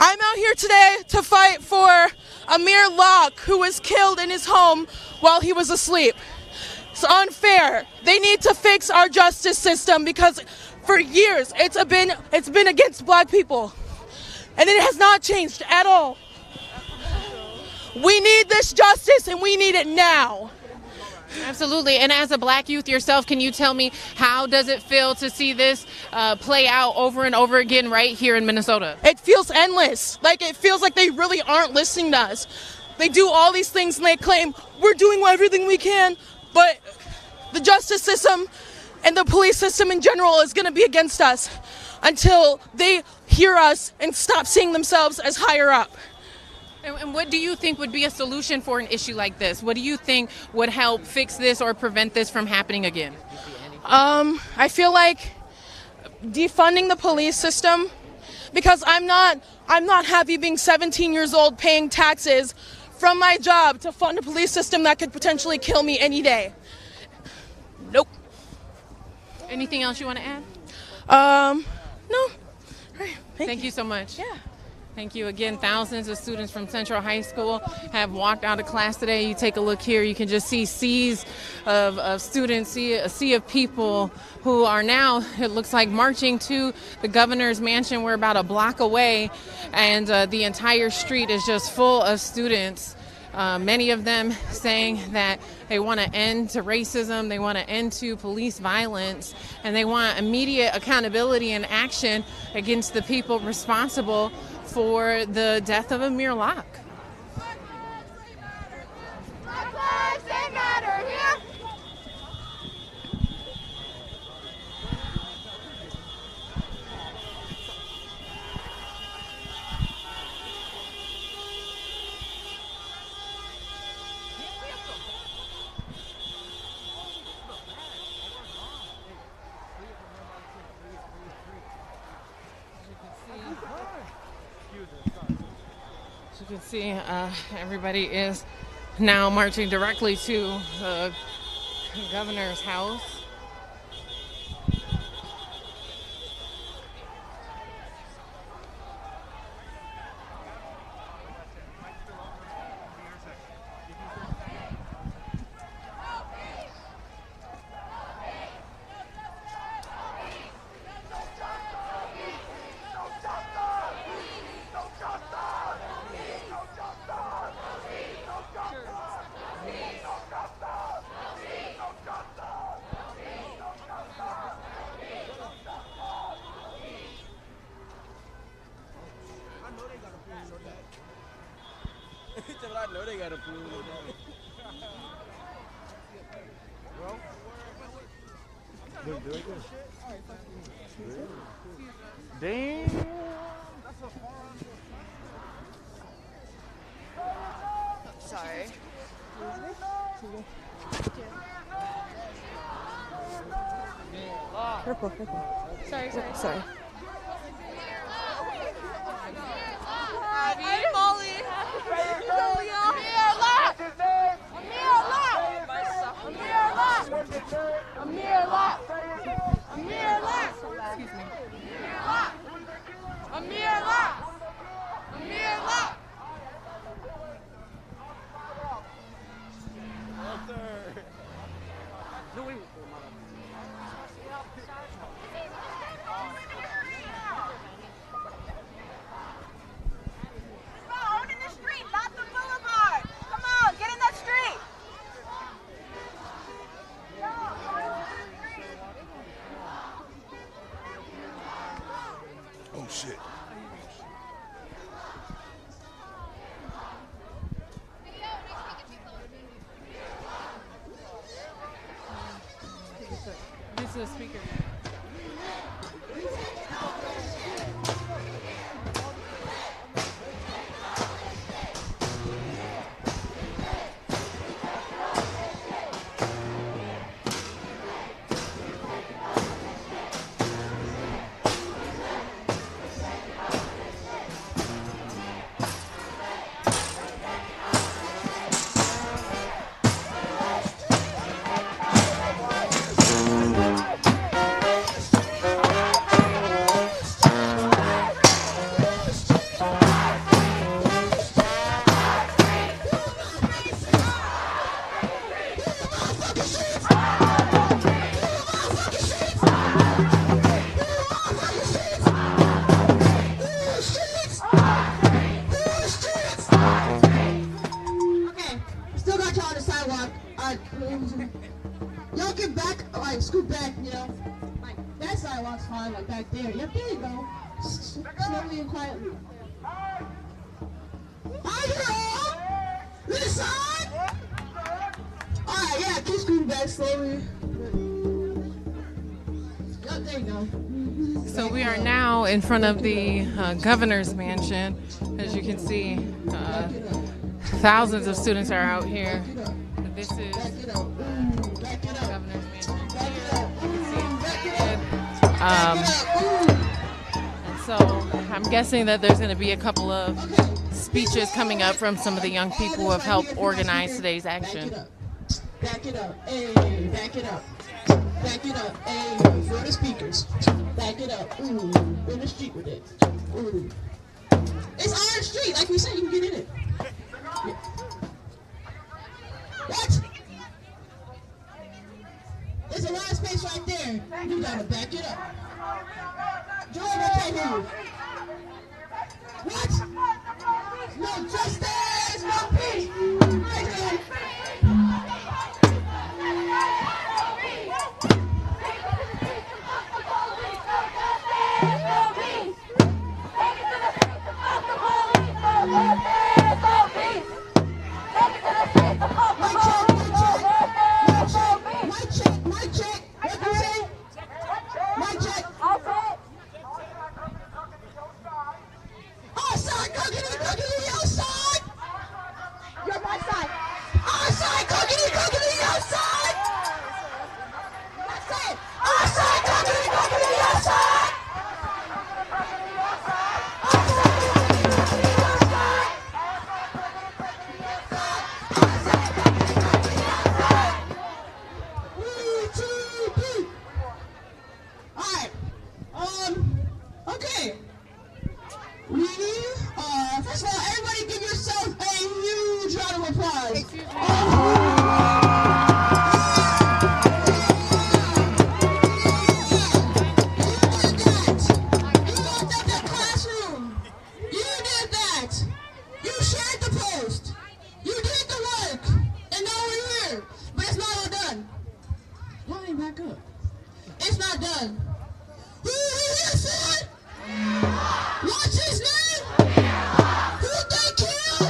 I'm out here today to fight for Amir Locke, who was killed in his home while he was asleep. It's unfair. They need to fix our justice system because for years it's been against black people. And it has not changed at all. We need this justice and we need it now. Absolutely. And as a black youth yourself, can you tell me how does it feel to see this play out over and over again right here in Minnesota? It feels endless. Like it feels like they really aren't listening to us. They do all these things and they claim we're doing everything we can, but the justice system and the police system in general is going to be against us until they hear us and stop seeing themselves as higher up. And what do you think would be a solution for an issue like this? What do you think would help fix this or prevent this from happening again? I feel like defunding the police system, because I'm not happy being 17 years old paying taxes from my job to fund a police system that could potentially kill me any day. Nope. Anything else you want to add? No. All right. Thank you so much. Yeah. Thank you again. Thousands of students from Central High School have walked out of class today. You take a look here, you can just see seas of students, a sea of people who are now, it looks like, marching to the governor's mansion. We're about a block away, and the entire street is just full of students. Many of them saying that they want to end to racism, they want to end to police violence, and they want immediate accountability and action against the people responsible for the death of Amir Locke. Black lives, they matter here. As you can see, everybody is now marching directly to the governor's house. I know they got a pool. Damn. Sorry. Purple. Sorry. Hey, Molly. Amir Locke. Amir Locke. Amir Locke. Amir Locke. Amir Locke. Excuse me. Amir Oh shit. This is a speaker. Still got y'all on the sidewalk. Y'all get back, like scoot back, you know. Like that sidewalk's fine, like back there. Yep, there you go. Slowly and quietly. Are you all? This side? Alright, yeah, keep scooting back slowly. Yep, there you go. So we are now in front of the governor's mansion. As you can see, thousands of students are out here. This is the governor's mansion. And so I'm guessing that there's going to be a couple of speeches coming up from some of the young people who have helped organize today's action. Back it up, hey, back it up. Back it up, hey, for the speakers. Back it up, ooh, in the street with it. Ooh. It's on the street, like we said, you can get in it. Yeah. What? There's a lot of space right there. You gotta back it up. Jordan, I can't hear you. What? No justice, no peace. Okay. First of all, everybody give yourself a huge round of applause. It's not done. Who is it? What's his name? Who they kill?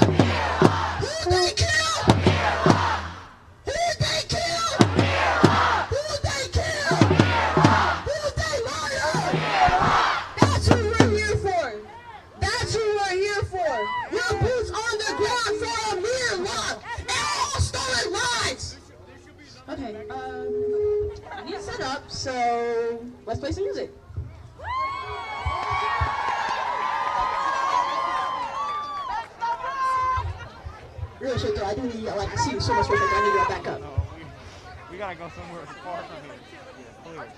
Who they kill? Who they kill? Who they kill? Who they murder? That's who we're here for. That's who we're here for. We're boots on the ground for Amir Locke and all stolen lives. Okay, I need to set up, so let's play some music. Real shit though, I do need like see so much respect. I need to back up. No, we gotta go somewhere far from here. Yeah, clear.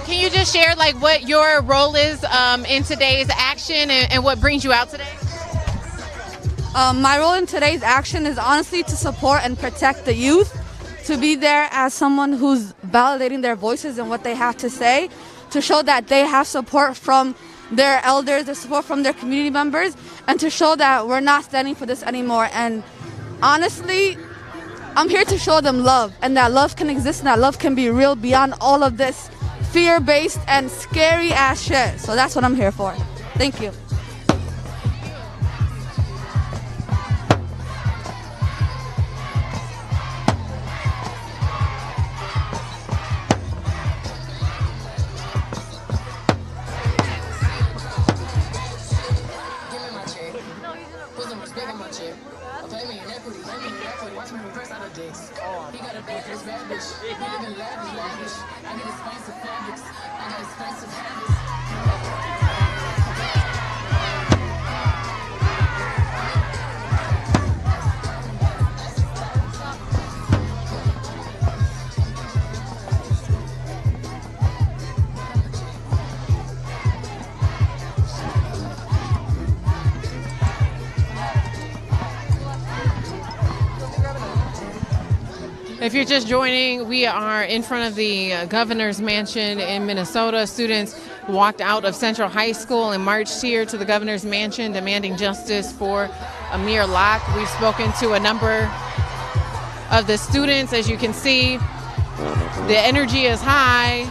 Can you just share like what your role is in today's action and what brings you out today? My role in today's action is honestly to support and protect the youth, to be there as someone who's validating their voices and what they have to say, to show that they have support from their elders, the support from their community members, and to show that we're not standing for this anymore. And honestly, I'm here to show them love, and that love can exist and that love can be real beyond all of this fear-based and scary ass shit. So that's what I'm here for. Thank you. If you're just joining, we are in front of the governor's mansion in Minnesota. Students walked out of Central High School and marched here to the governor's mansion demanding justice for Amir Locke. We've spoken to a number of the students. As you can see, the energy is high.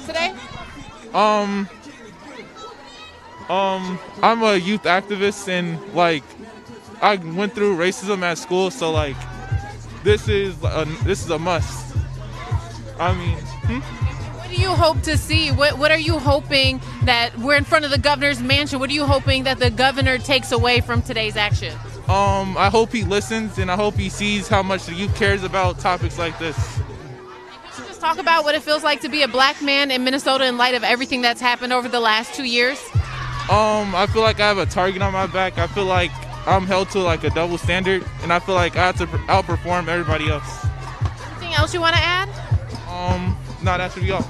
Today? I'm a youth activist, and like I went through racism at school, so like this is a must. I mean, What do you hope to see? What are you hoping that we're in front of the governor's mansion? What are you hoping that the governor takes away from today's action? I hope he listens, and I hope he sees how much the youth cares about topics like this. Just talk about what it feels like to be a black man in Minnesota in light of everything that's happened over the last 2 years. I feel like I have a target on my back. I feel like I'm held to like a double standard, and I feel like I have to outperform everybody else. Anything else you want to add? No, that should be all.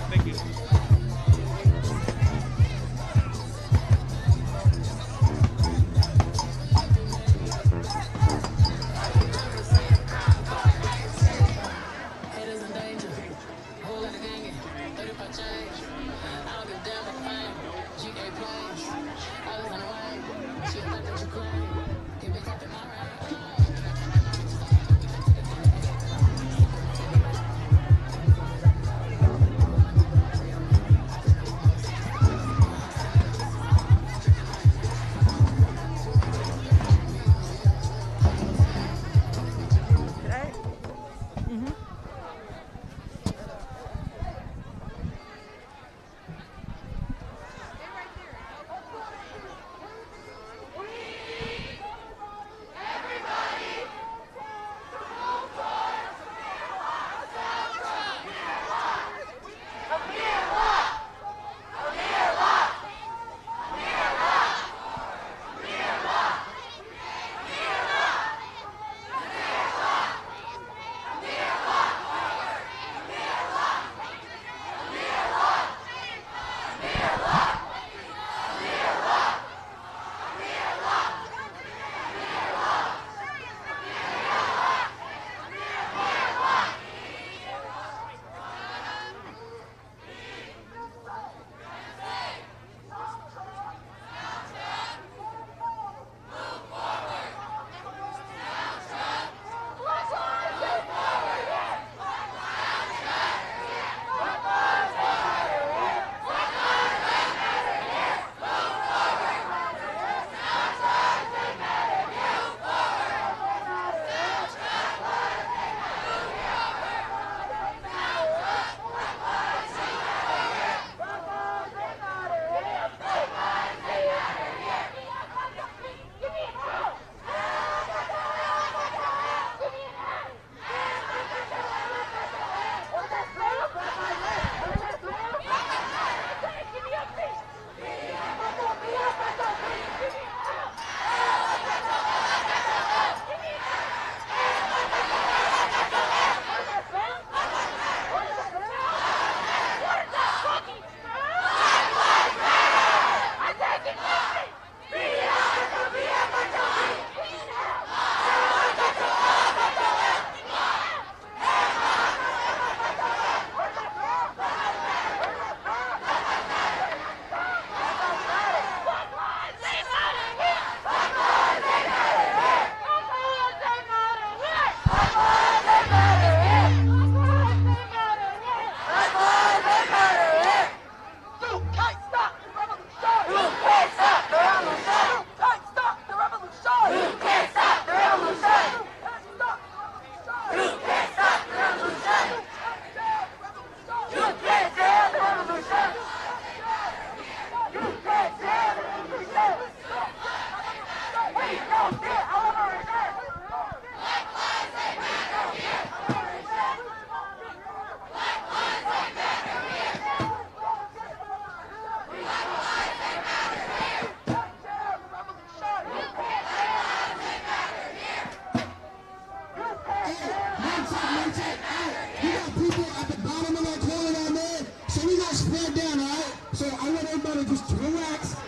Thank you.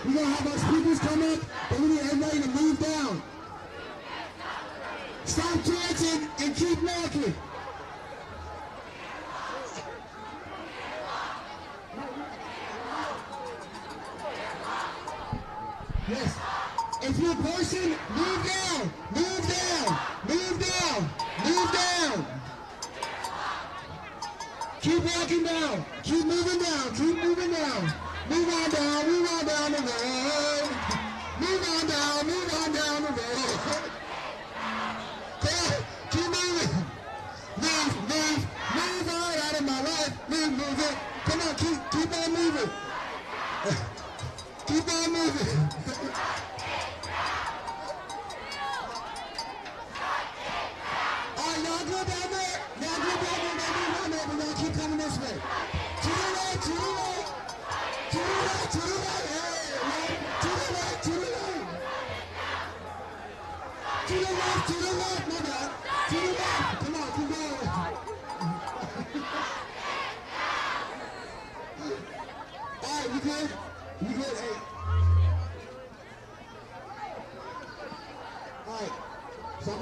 We're going to have our speakers come up, but we need everybody to move down. Stop dancing and keep walking. Yes. If you're a person, move down, move down, move down, move down. Keep walking down, keep moving down, keep moving down. Move on down the road. Move on down the road. Come on, keep moving. Move on out of my life. Move it. Come on, keep on moving. Keep on moving. Alright, y'all good down there? Y'all good down there? But y'all keep coming this way. To the right, to the right. To the right, to the right. Hey, to the right, to the right. To the left, my bad. To the left. Come on, keep going. Alright, we good? We good? Hey. Alright. So I'm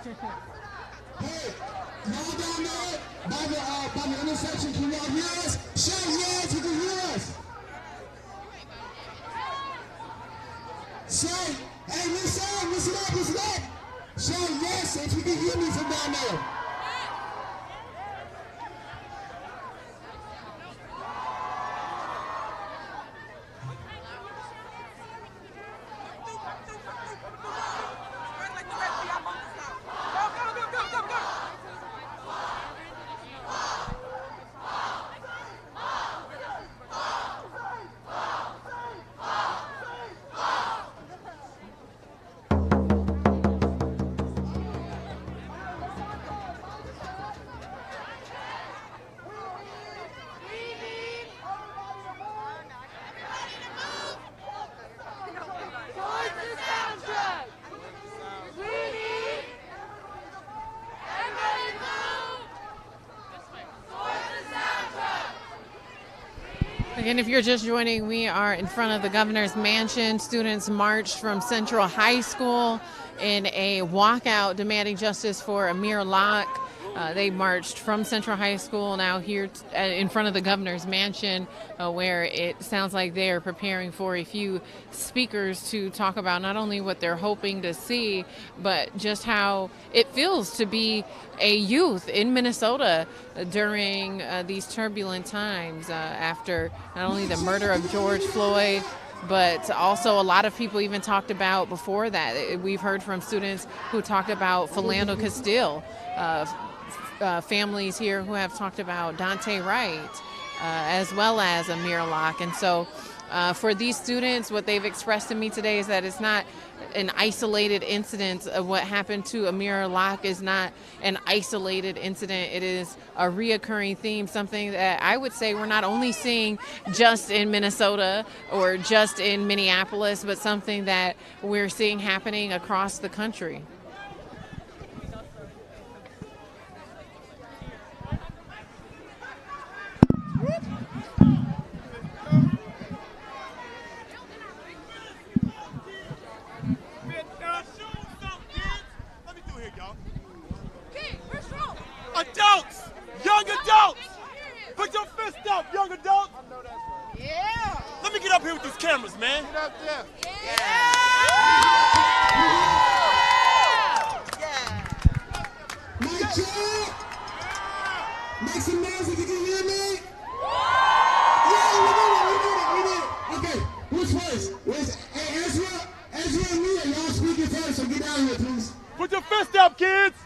Hey, y'all down there by the intersection, can y'all hear us? Shout yes, you can hear us. Say, hey, listen up. Shout yes if you can hear me from down there. Again, if you're just joining, we are in front of the governor's mansion. Students marched from Central High School in a walkout demanding justice for Amir Locke. They marched from Central High School now here in front of the governor's mansion, where it sounds like they are preparing for a few speakers to talk about not only what they're hoping to see, but just how it feels to be a youth in Minnesota during these turbulent times after not only the murder of George Floyd, but also a lot of people even talked about before that. We've heard from students who talked about Philando Castile, families here who have talked about Dante Wright, as well as Amir Locke. And so for these students, what they've expressed to me today is that it's not an isolated incident. Of what happened to Amir Locke is not an isolated incident. It is a reoccurring theme, something that I would say we're not only seeing just in Minnesota or just in Minneapolis, but something that we're seeing happening across the country. Adults! Young adults! Put your fist up, young adults! Yeah! Let me get up here with these cameras, man. Get up there. Yeah! Mike Joe! Make some noise if you can hear me! Yeah, we did it! Okay, who's first? Hey, Ezra and Mia, y'all speaking first, so get down here, please. Put your fist up, kids!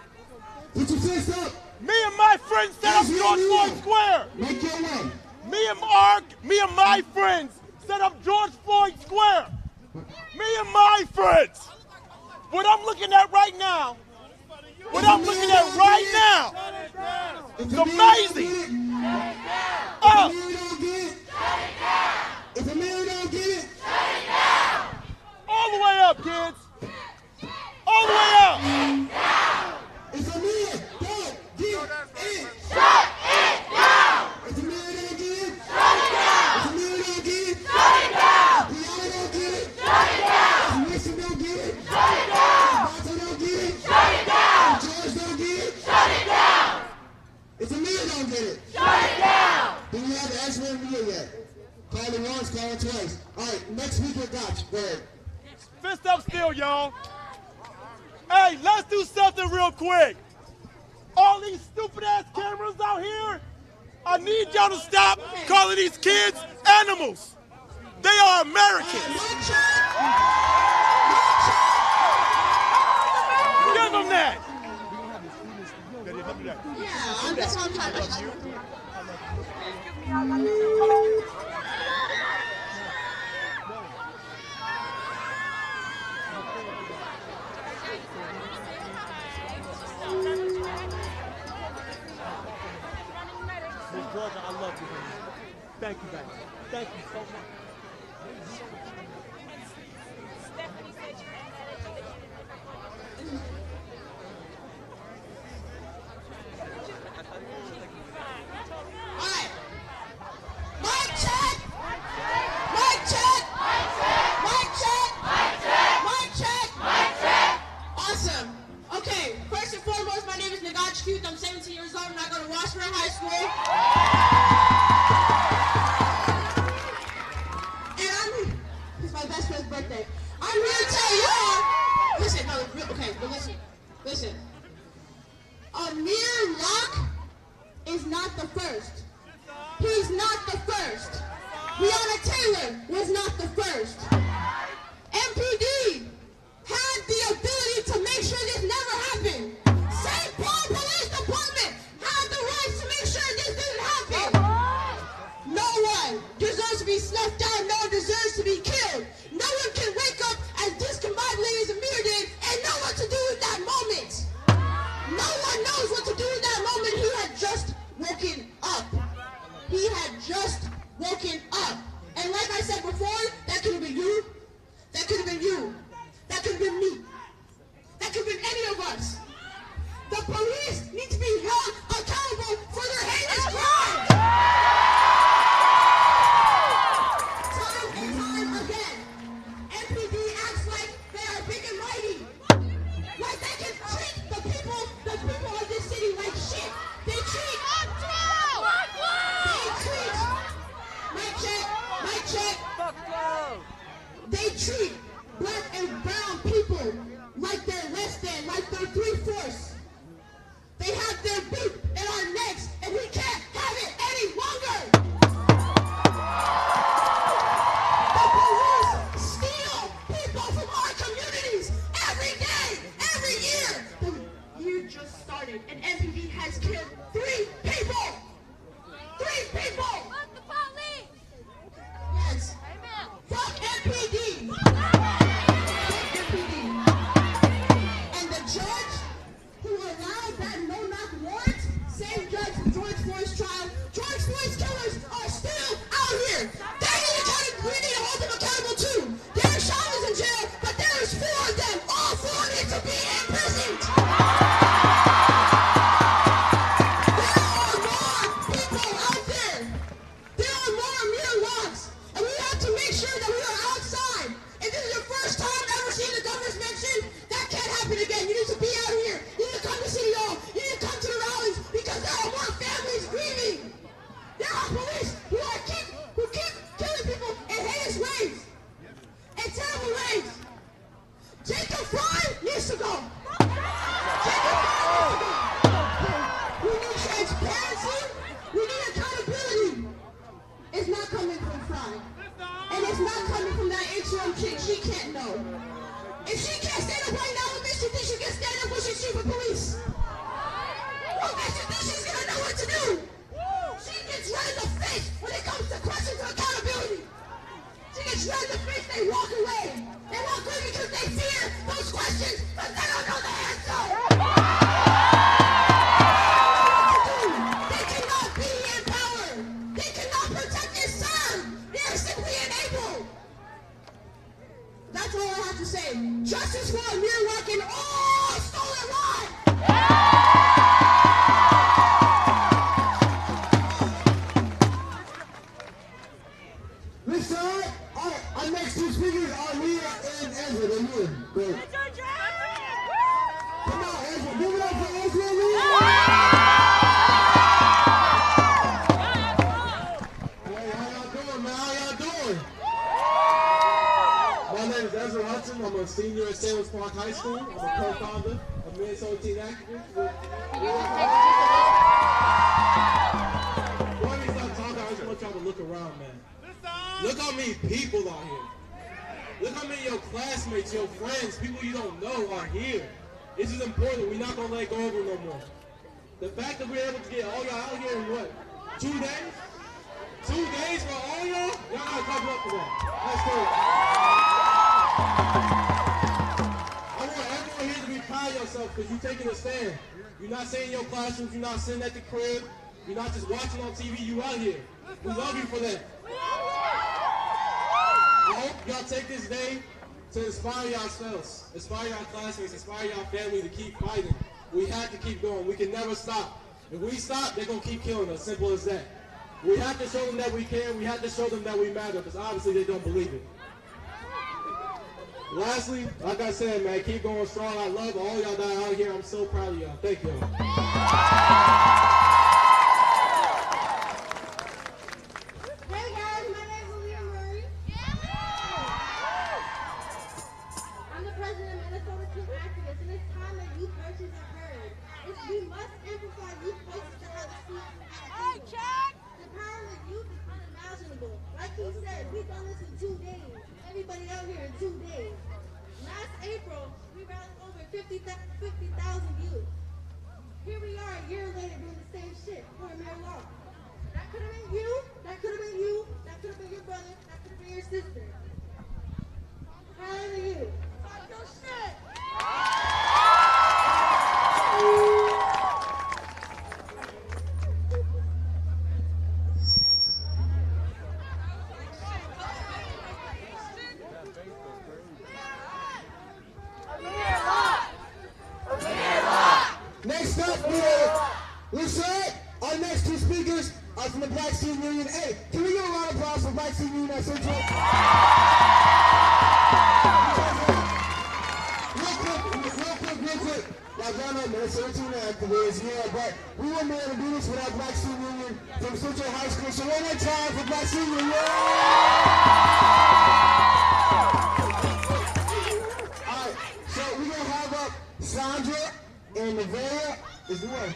Put your fist up! Me and my friends set up George Floyd Square. Make your way. Me and my friends set up George Floyd Square. Me and my friends. What I'm looking at right now, it's amazing. If Amir don't get it, if Amir don't get it, shut it down. Fist up still, y'all. Hey, let's do something real quick. All these stupid ass cameras out here, I need y'all to stop calling these kids animals. They are Americans. Give them that. Yeah, that's what I'm trying to do. Miss Georgia, I love you. Thank you, baby. Thank you so much. Awesome. Okay, first and foremost, my name is Nagaj Cute. I'm 17 years old and I go to Washburn High School. And it's my best friend's birthday. I'm here to tell y'all. Listen, no, okay, but listen. Amir Locke is not the first. He's not the first. Breonna Taylor was not the first. MPD had the ability to make sure this never happened. St. Paul Police Department had the right to make sure this didn't happen. No one deserves to be snuffed out. No one deserves to be killed. No one can wake up as discombobulated as Amir did and know what to do in that moment. No one knows what to do in that moment. He had just woken up. He had just woken up. And like I said before, that could have been you. That could have been you. That could have been me. That could have been any of us. The police need to be held accountable for their heinous crimes. Time and time again, MPD acts like they are big and mighty. Like they can treat the people of this city like shit. They treat. They treat black and brown people like they're less than, like they're 3/4. They have their beat in our necks, and we can't have it any longer. The police steal people from our communities every day, every year. The year just started, and MPD has killed 3 people. 3 people. Fuck the police. Yes. Amen. Fuck MPD. And the judge who allowed that no-knock warrant, same judge for George Floyd's trial, George Floyd's killers are still out here. We need to hold them accountable too. Derek Chauvin is in jail, but there is 4 of them. All 4 need to be imprisoned. There are more people out there. There are more Amir Locks. And we have to make sure that we are outside. If this is your first time ever seeing the governor's mention, that can't happen again. You need to be out here. You need to come to City Hall. You need to come to the rallies because there are more families grieving. There are police who keep killing people in heinous ways. In terrible ways. Jacob Fry needs to go. Jacob Fry needs to go. We need transparency. We need accountability. It's not coming from Fry. And it's not coming from that interim chick. She can't know. If she can't stand up right now, Mr. D, she can stand up when she's chief of police. Well, Mr. D, she's gonna know what to do. She gets red in the face when it comes to questions of accountability. She gets red in the face, they walk away. They walk away because they fear those questions, but they don't know the answer. They cannot be in power. They cannot protect and serve. They are simply enabled. That's all I have to say. Justice for Amir Locke and all stolen lives. Listen, our next 2 speakers are Leah and Ezra. They're here. Great. Come on, Ezra. Give it up for Ezra and Leah. Hey, how y'all doing, man? How y'all doing? My name is Ezra Hudson. I'm a senior at Salem Park High School. I'm a co-founder of Minnesota Teen Activists. Before we start talking, I just want y'all to look around, man. Look how many people are here. Look how many of your classmates, your friends, people you don't know are here. This is important. We're not going to let go of it no more. The fact that we're able to get all y'all out here in what? 2 days? 2 days for all y'all? Y'all gotta clap up for that. That's cool. I want everyone here to be proud of yourself because you're taking a stand. You're not sitting in your classrooms, you're not sitting at the crib, you're not just watching on TV, you out here. We love you for that. I hope y'all take this day to inspire yourselves, inspire your classmates, inspire your family to keep fighting. We have to keep going. We can never stop. If we stop, they're going to keep killing us. Simple as that. We have to show them that we care. We have to show them that we matter because obviously they don't believe it. Lastly, like I said, man, keep going strong. I love all y'all that are out here. I'm so proud of y'all. Thank y'all. Hey guys, my name is Amir Locke. I'm the president of Minnesota Teen Activists, and it's time that youth voices are heard. We must amplify youth voices to have a seat. Hey, check! The power of the youth is unimaginable. Like he said, we've done this in 2 days. Everybody out here in 2 days. Last April, we rallied over 50,000 youth. Here we are a year later doing the same shit for Amir Locke. That could have been you, that could have been you, that could have been your brother, that could have been your sister. Proud of you. Talk your shit! Next up, we said our next 2 speakers are from the Black Student Union. Hey, can we give a round of applause for Black Student Union at Central? Real quick. Like y'all know, Minnesota Teen Activists, yeah, but we wouldn't be able to do this without Black Student Union from Central High School. So one more time for Black Student Union, yeah! Alright, so we're going to have up Sandra and Nevaeh is the way.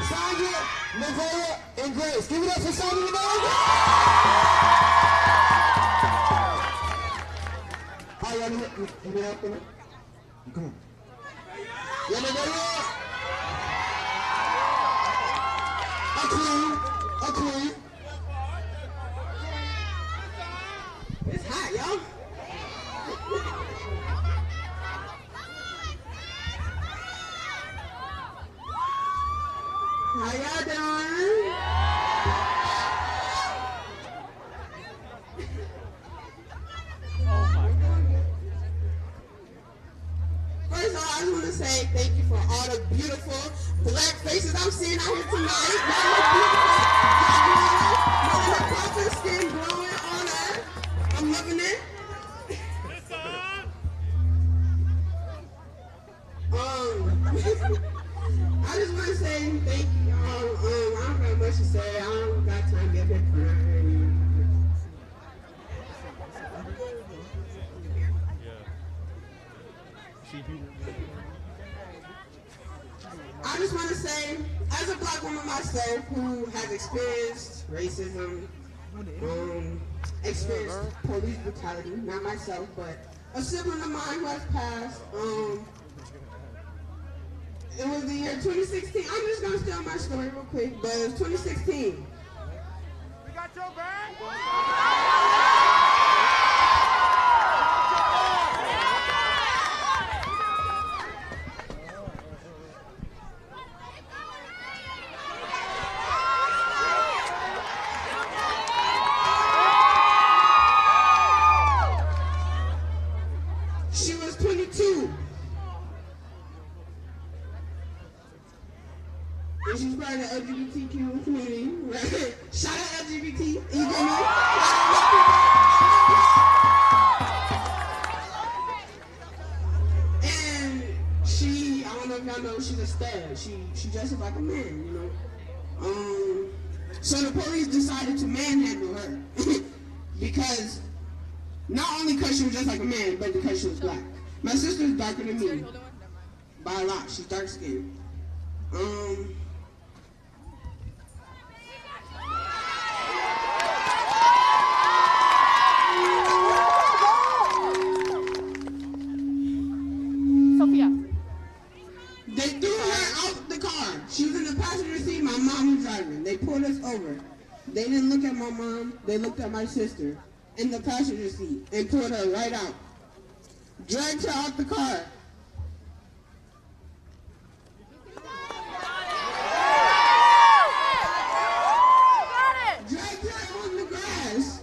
Sandra, Nevaeh, and Grace. Give it up for Sandra and Nevaeh. Hi, y'all need help in it? Come on. Yeah, Nevaeh. A queen. It's hot, y'all. How y'all doing? First of all, I just want to say thank you for all the beautiful black faces I'm seeing out here tonight. Y'all look beautiful. Y'all skin glowing, all that. I'm loving it. I just want to say thank you, y'all. I don't got much to say. I don't got time to get here crying. I just want to say, as a black woman myself who has experienced racism, experienced police brutality, not myself, but a sibling of mine who has passed, it was the year 2016. I'm just going to tell my story real quick, but it was 2016. We got your back. She was 22. And she's part of the LGBTQ community, right? Shout out LGBT, you get me? And she, I don't know if y'all know, she's a stud. She dresses like a man, you know? So the police decided to manhandle her because Not only because she was just like a man, but because she was black. My sister is darker than me. By a lot. She's dark skinned. Sophia. They threw her out the car. She was in the passenger seat. My mom was driving. They pulled us over. They didn't look at my mom. They looked at my sister in the passenger seat and pulled her right out. Dragged her out the car. Dragged her on the grass.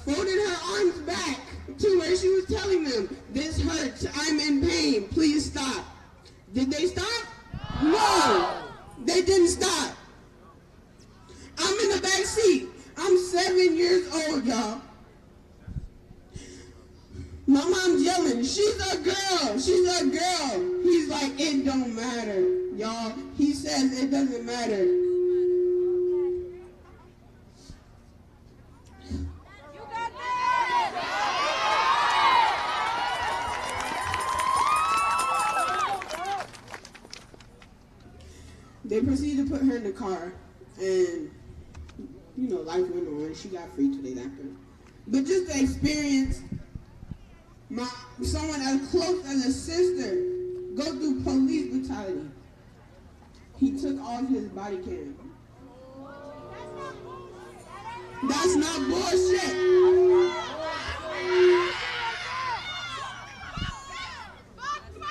Folded her arms back to where she was telling them, "This hurts. I'm in pain. Please stop." Did they stop? No. They didn't stop. I'm in the back seat. I'm 7 years old, y'all. My mom's yelling, "She's a girl, she's a girl." He's like, "It don't matter, y'all." He says it doesn't matter. They proceeded to put her in the car, and you know, life went on. She got free 2 days after. But just to experience someone as close as a sister go through police brutality. He took off his body cam. That's not bullshit.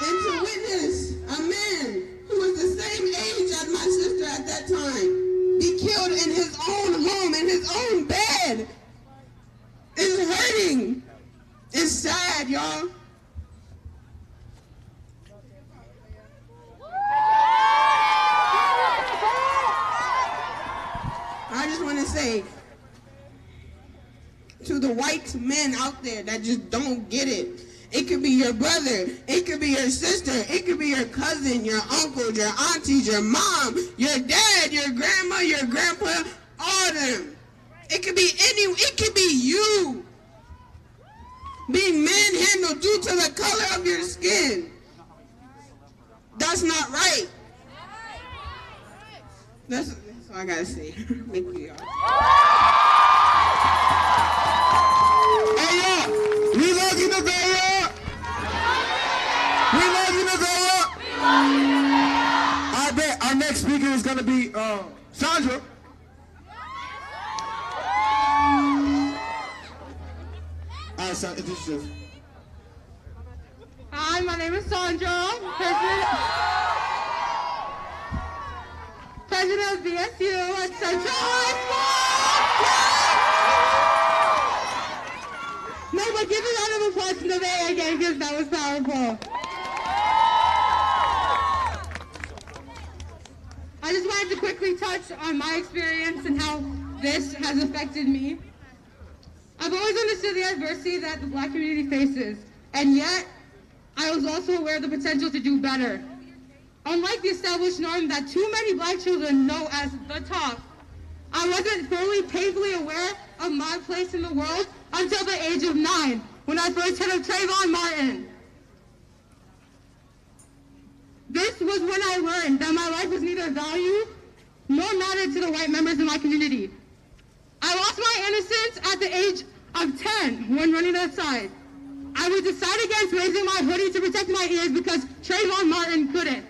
And to witness a man who was the same age as my sister at that time be killed in his own home, in his own bed, is hurting. It's sad, y'all. I just want to say to the white men out there that just don't get it, it could be your brother, it could be your sister, it could be your cousin, your uncle, your aunties, your mom, your dad, your grandma, your grandpa, all of them. It could be you being manhandled due to the color of your skin. That's not right. That's all I gotta say. Thank you, y'all. Hey, y'all, we love you to go up. We love you to go up. I bet our next speaker is gonna be Sandra. Hi, my name is Sandra, president of BSU at Central High School. No, but give a round of applause to the mayor again, because that was powerful. I just wanted to quickly touch on my experience and how this has affected me. I've always understood the adversity that the Black community faces, and yet I was also aware of the potential to do better. Unlike the established norm that too many Black children know as the top, I wasn't fully painfully aware of my place in the world until the age of 9, when I first heard of Trayvon Martin. This was when I learned that my life was neither valued nor mattered to the white members of my community. I lost my innocence at the age of 10 when running outside. I would decide against raising my hoodie to protect my ears because Trayvon Martin couldn't.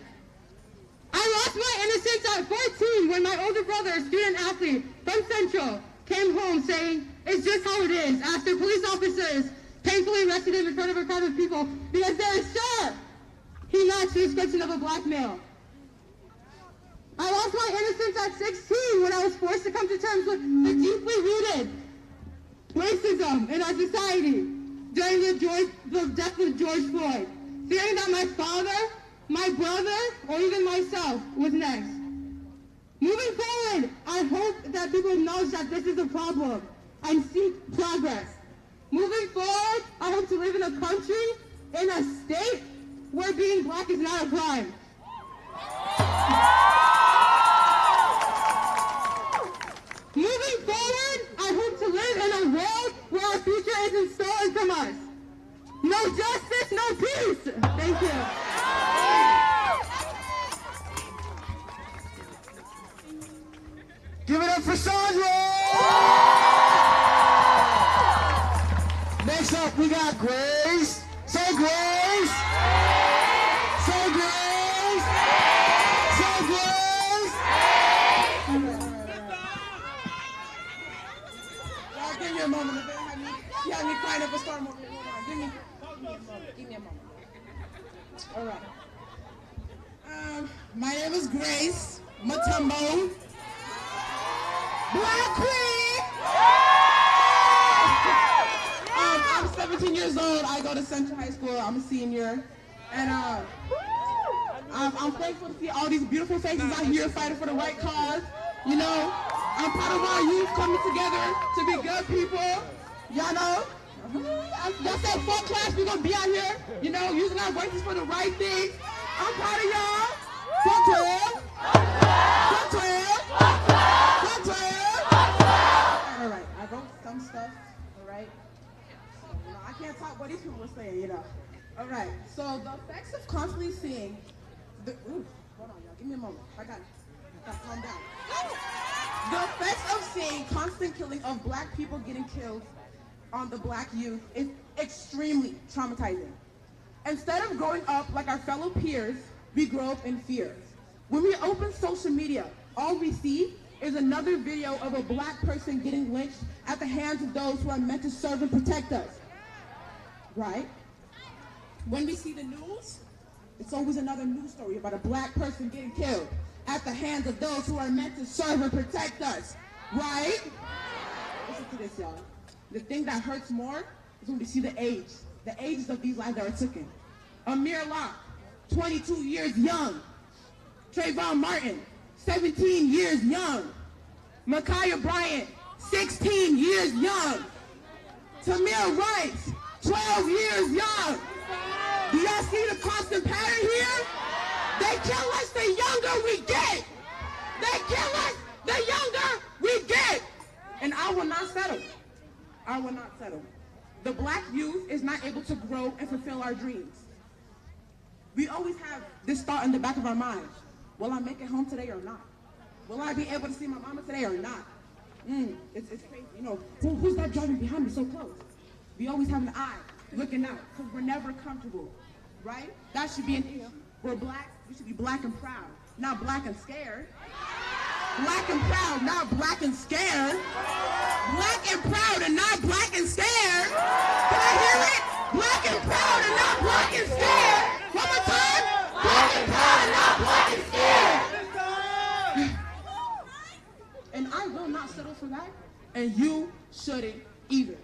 I lost my innocence at 14 when my older brother, a student athlete from Central, came home saying, "It's just how it is," after police officers painfully arrested him in front of a crowd of people because they're sure he matched the description of a Black male. I lost my innocence at 16 when I was forced to come to terms with the deeply rooted racism in our society during the death of George Floyd, fearing that my father, my brother, or even myself was next. Moving forward, I hope that people acknowledge that this is a problem and seek progress. Moving forward, I hope to live in a country, in a state, where being Black is not a crime. Moving forward, I hope to live in a world where our future isn't stolen from us. No justice, no peace. Thank you. Give it up for Sandra! Next up, we got Grace. Say Grace! Say Grace! Say Grace! Y'all give me a moment. You have me crying up a storm over here. Hold on. Give me a moment. Give me a moment. All right. My name is Grace Matumbo. Black Queen! I'm 17 years old. I go to Central High School. I'm a senior. And I'm thankful to see all these beautiful faces out here fighting for the right cause. You know, I'm proud of our youth coming together to be good people. Y'all know? Y'all said full class, we're going to be out here, you know, using our voices for the right things. I'm proud of y'all. Fuck 12. Fuck 12. Fuck 12. All right, I wrote some stuff, all right? So, you know, I can't talk what these people were saying, you know. All right, so the effects of constantly seeing ooh, hold on, y'all, give me a moment. I got to calm down. The effects of seeing constant killing of black people getting killed on the black youth is extremely traumatizing. Instead of growing up like our fellow peers, we grow up in fear. When we open social media, all we see is another video of a black person getting lynched at the hands of those who are meant to serve and protect us. Right? When we see the news, it's always another news story about a black person getting killed at the hands of those who are meant to serve and protect us. Right? Listen to this, y'all. The thing that hurts more is when we see the ages of these lives that are taken. Amir Locke, 22 years young. Trayvon Martin, 17 years young. Ma'Khia Bryant, 16 years young. Tamir Rice, 12 years young. Do y'all see the constant pattern here? They kill us the younger we get. They kill us the younger we get. And I will not settle. I will not settle. The black youth is not able to grow and fulfill our dreams. We always have this thought in the back of our minds. Will I make it home today or not? Will I be able to see my mama today or not? It's crazy. You know, who's that driving behind me so close? We always have an eye looking out because we're never comfortable, right? That should be an issue. We're black. We should be black and proud, not black and scared. Black and proud, not black and scared. Black and proud and not black and scared. Can I hear it? Black and proud and not black and scared. One more time. Black and proud and not black and scared. And I will not settle for that. And you shouldn't either.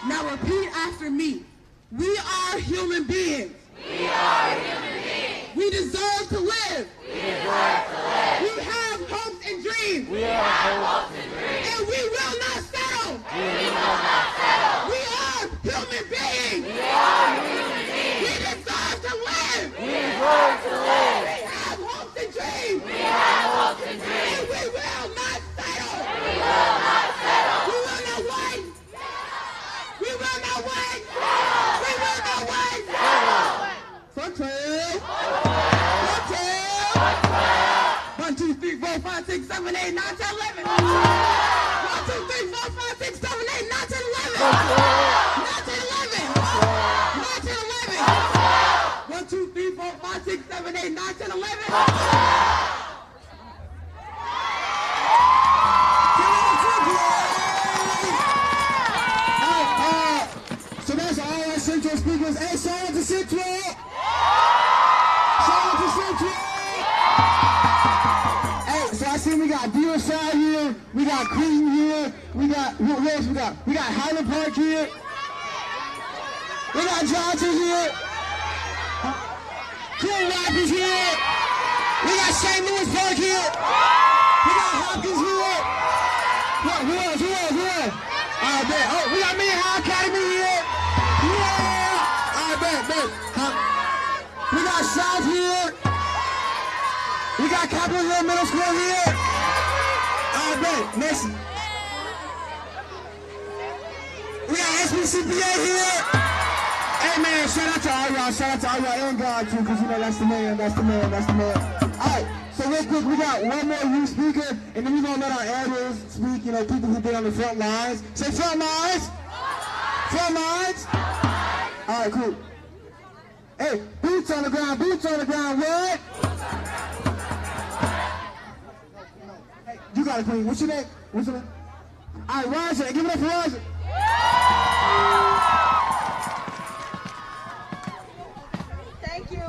Now repeat after me. We are human beings. We are human beings. We deserve to live. We deserve to live. We have hopes and dreams. We have hopes and dreams. And we will not settle. We will not settle. We are human beings. We are human beings. We deserve to live. We deserve to live. We have hopes and dreams. We have hopes and dreams. And we will not settle. We will not settle. We will not wait. We will not wait. We will not wait. Fuck 12. Fuck 12. 1, 2, 3, 4, 5, 6, 7, 8, 9, 10, 11. 1, 2, 3, 4, 5, 6, 7, 8, 9, 10, 11. 9, 10, 11. 9, 10, 11. 1, 2, 3, 4, 5, 6, 7, 8, 9, 10, 11. So that's all our Central speakers. Hey, shout out to Central! Shout out to Central! Hey, so I see we got Dealside here, we got Creighton here, we got, what else we got? We got Highland Park here, we got Johnson here, Cool Rapids here, we got St. Louis Park here, we got Hopkins here. Who else? Oh, we got High Academy here. Yeah. All right, bet. We got South here. We got Capitol Hill Middle School here. All right, bet. Next. We We got SBCPA here. Hey man, shout out to all y'all, and God too, because you know that's the man. Alright, so real quick, we got one more youth speaker, and then we're gonna let our elders speak, you know, people who've been on the front lines. Say front lines! Front lines! Alright, cool. Hey, boots on the ground, what? Hey, you got it, Queen. What's your name? Alright, Raja, give it up for Raja. Thank you.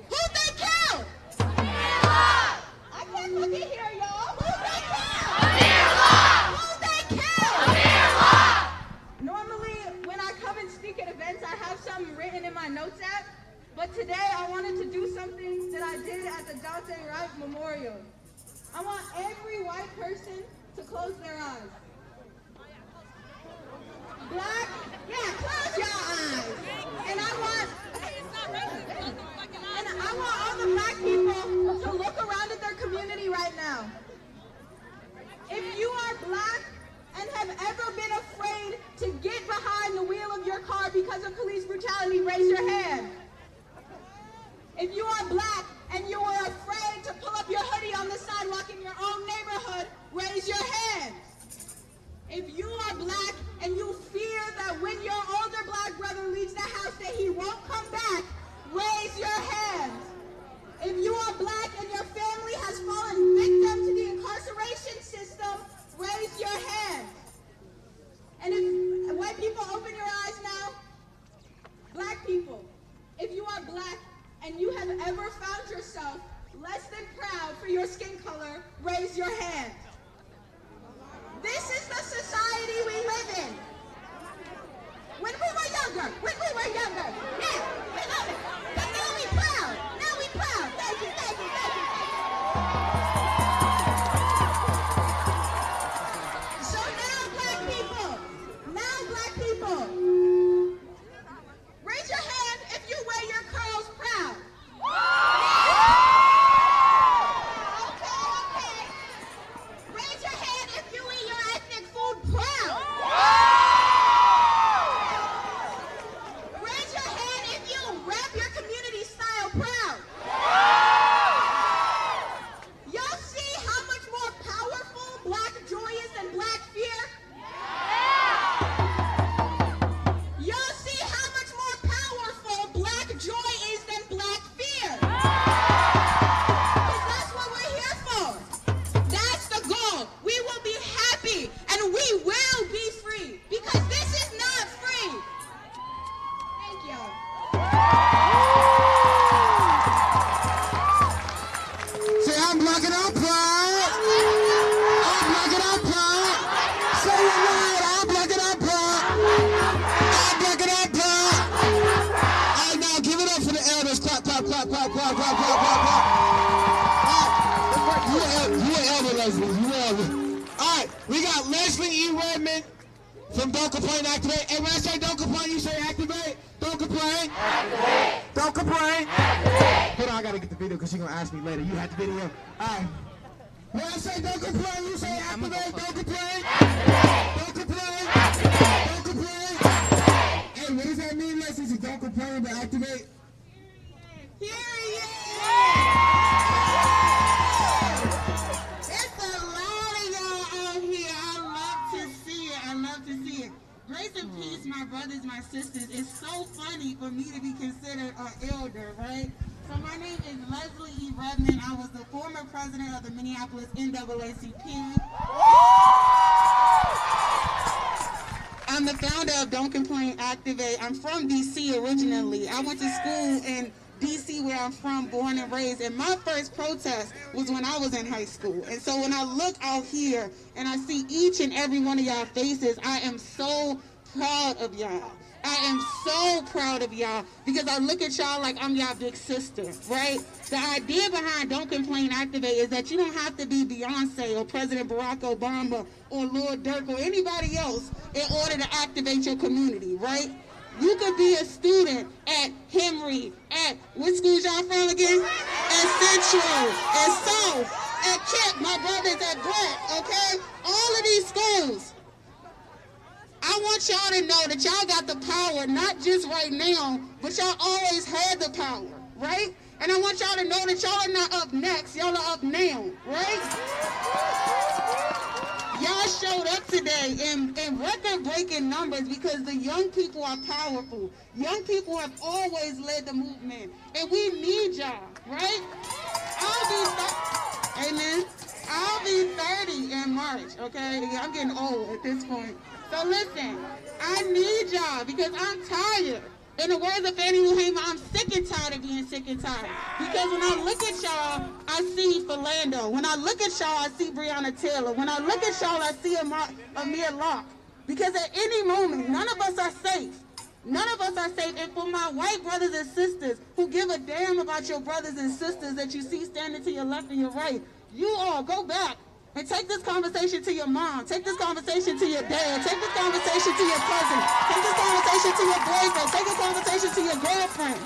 Who they kill? Amir Locke. I can't look at here, y'all. Who they kill? Amir Locke. Who they kill? Amir Locke. Normally, when I come and speak at events, I have something written in my notes app. But today, I wanted to do something that I did at the Dante Wright Memorial. I want every white person to close their eyes. Black, yeah, close your eyes. And I want all the black people to look around at their community right now. If you are black and have ever been afraid to get behind the wheel of your car because of police brutality, raise your hand. If you are black and you were afraid to pull up your hoodie on the sidewalk in your own neighborhood, raise your hand. If you are black and you fear that when your older black brother leaves the house that he won't come back, raise your hand. If you are black and your family has fallen victim to the incarceration system, raise your hand. And if white people, open your eyes now. Black people, if you are black and you have ever found yourself less than proud for your skin color, raise your hand. This is the society we live in. When we were younger, yeah, we love it. But now we proud. Thank you. So now black people, raise your hand if you wear your curls proud. Okay. Raise your hand if you eat your ethnic food proud. Raise your hand if you rap your community style proud. Y'all see how much more powerful black joy is than black fear? Y'all see how much more powerful black joy is than black fear? Because that's what we're here for. That's the goal. We will be happy and we will be free. Because this is not free. Thank y'all. Say, I'm black and I'm proud. I'm black and I'm proud. Say it loud. I'm black and I'm proud. I'm black and I'm proud. All right, now give it up for the elders. Clap. All right, you an elder, Leslie. You elder. All right, we got Leslie E. Redmond from Don't Complain, Activate. And when I say don't complain, you say activate. Don't complain. Activate. Don't complain. Activate. Hold on, I gotta get the video because she's gonna ask me later. You had the video. All right. When I say don't complain, you say activate. Don't complain. Activate. Don't complain. Activate. Don't complain. Activate. Hey, what does that mean, Leslie? So don't complain, but activate. It's a lot of y'all out here. I love to see it. Grace and peace, my brothers, my sisters. It's so funny for me to be considered an elder, right? So my name is Leslie E. Redmond. I was the former president of the Minneapolis NAACP. I'm the founder of Don't Complain, Activate. I'm from D.C. originally. I went to school in D.C. where I'm from, born and raised, and my first protest was when I was in high school. And so when I look out here and I see each and every one of y'all faces, I am so proud of y'all. I am so proud of y'all because I look at y'all like I'm y'all big sister, right? The idea behind Don't Complain, Activate is that you don't have to be Beyonce or President Barack Obama or Lord Durk or anybody else in order to activate your community, right? You could be a student at Henry, at what schools y'all from again? At Central, at South, at Kent, my brothers at Brett, okay? All of these schools. I want y'all to know that y'all got the power, not just right now, but y'all always had the power, right? And I want y'all to know that y'all are not up next, y'all are up now, right? Y'all showed up today in record-breaking numbers because the young people are powerful. Young people have always led the movement, and we need y'all, right? I'll be 30 in March, okay? I'm getting old at this point. So listen, I need y'all because I'm tired. In the words of Fannie Lou Hamer, I'm sick and tired of being sick and tired. Because when I look at y'all, I see Philando. When I look at y'all, I see Breonna Taylor. When I look at y'all, I see Amir Locke. Because at any moment, none of us are safe. None of us are safe. And for my white brothers and sisters who give a damn about your brothers and sisters that you see standing to your left and your right, you all go back and take this conversation to your mom. Take this conversation to your dad. Take this conversation to your cousin. Take this conversation to your boyfriend. Take this conversation to your girlfriend.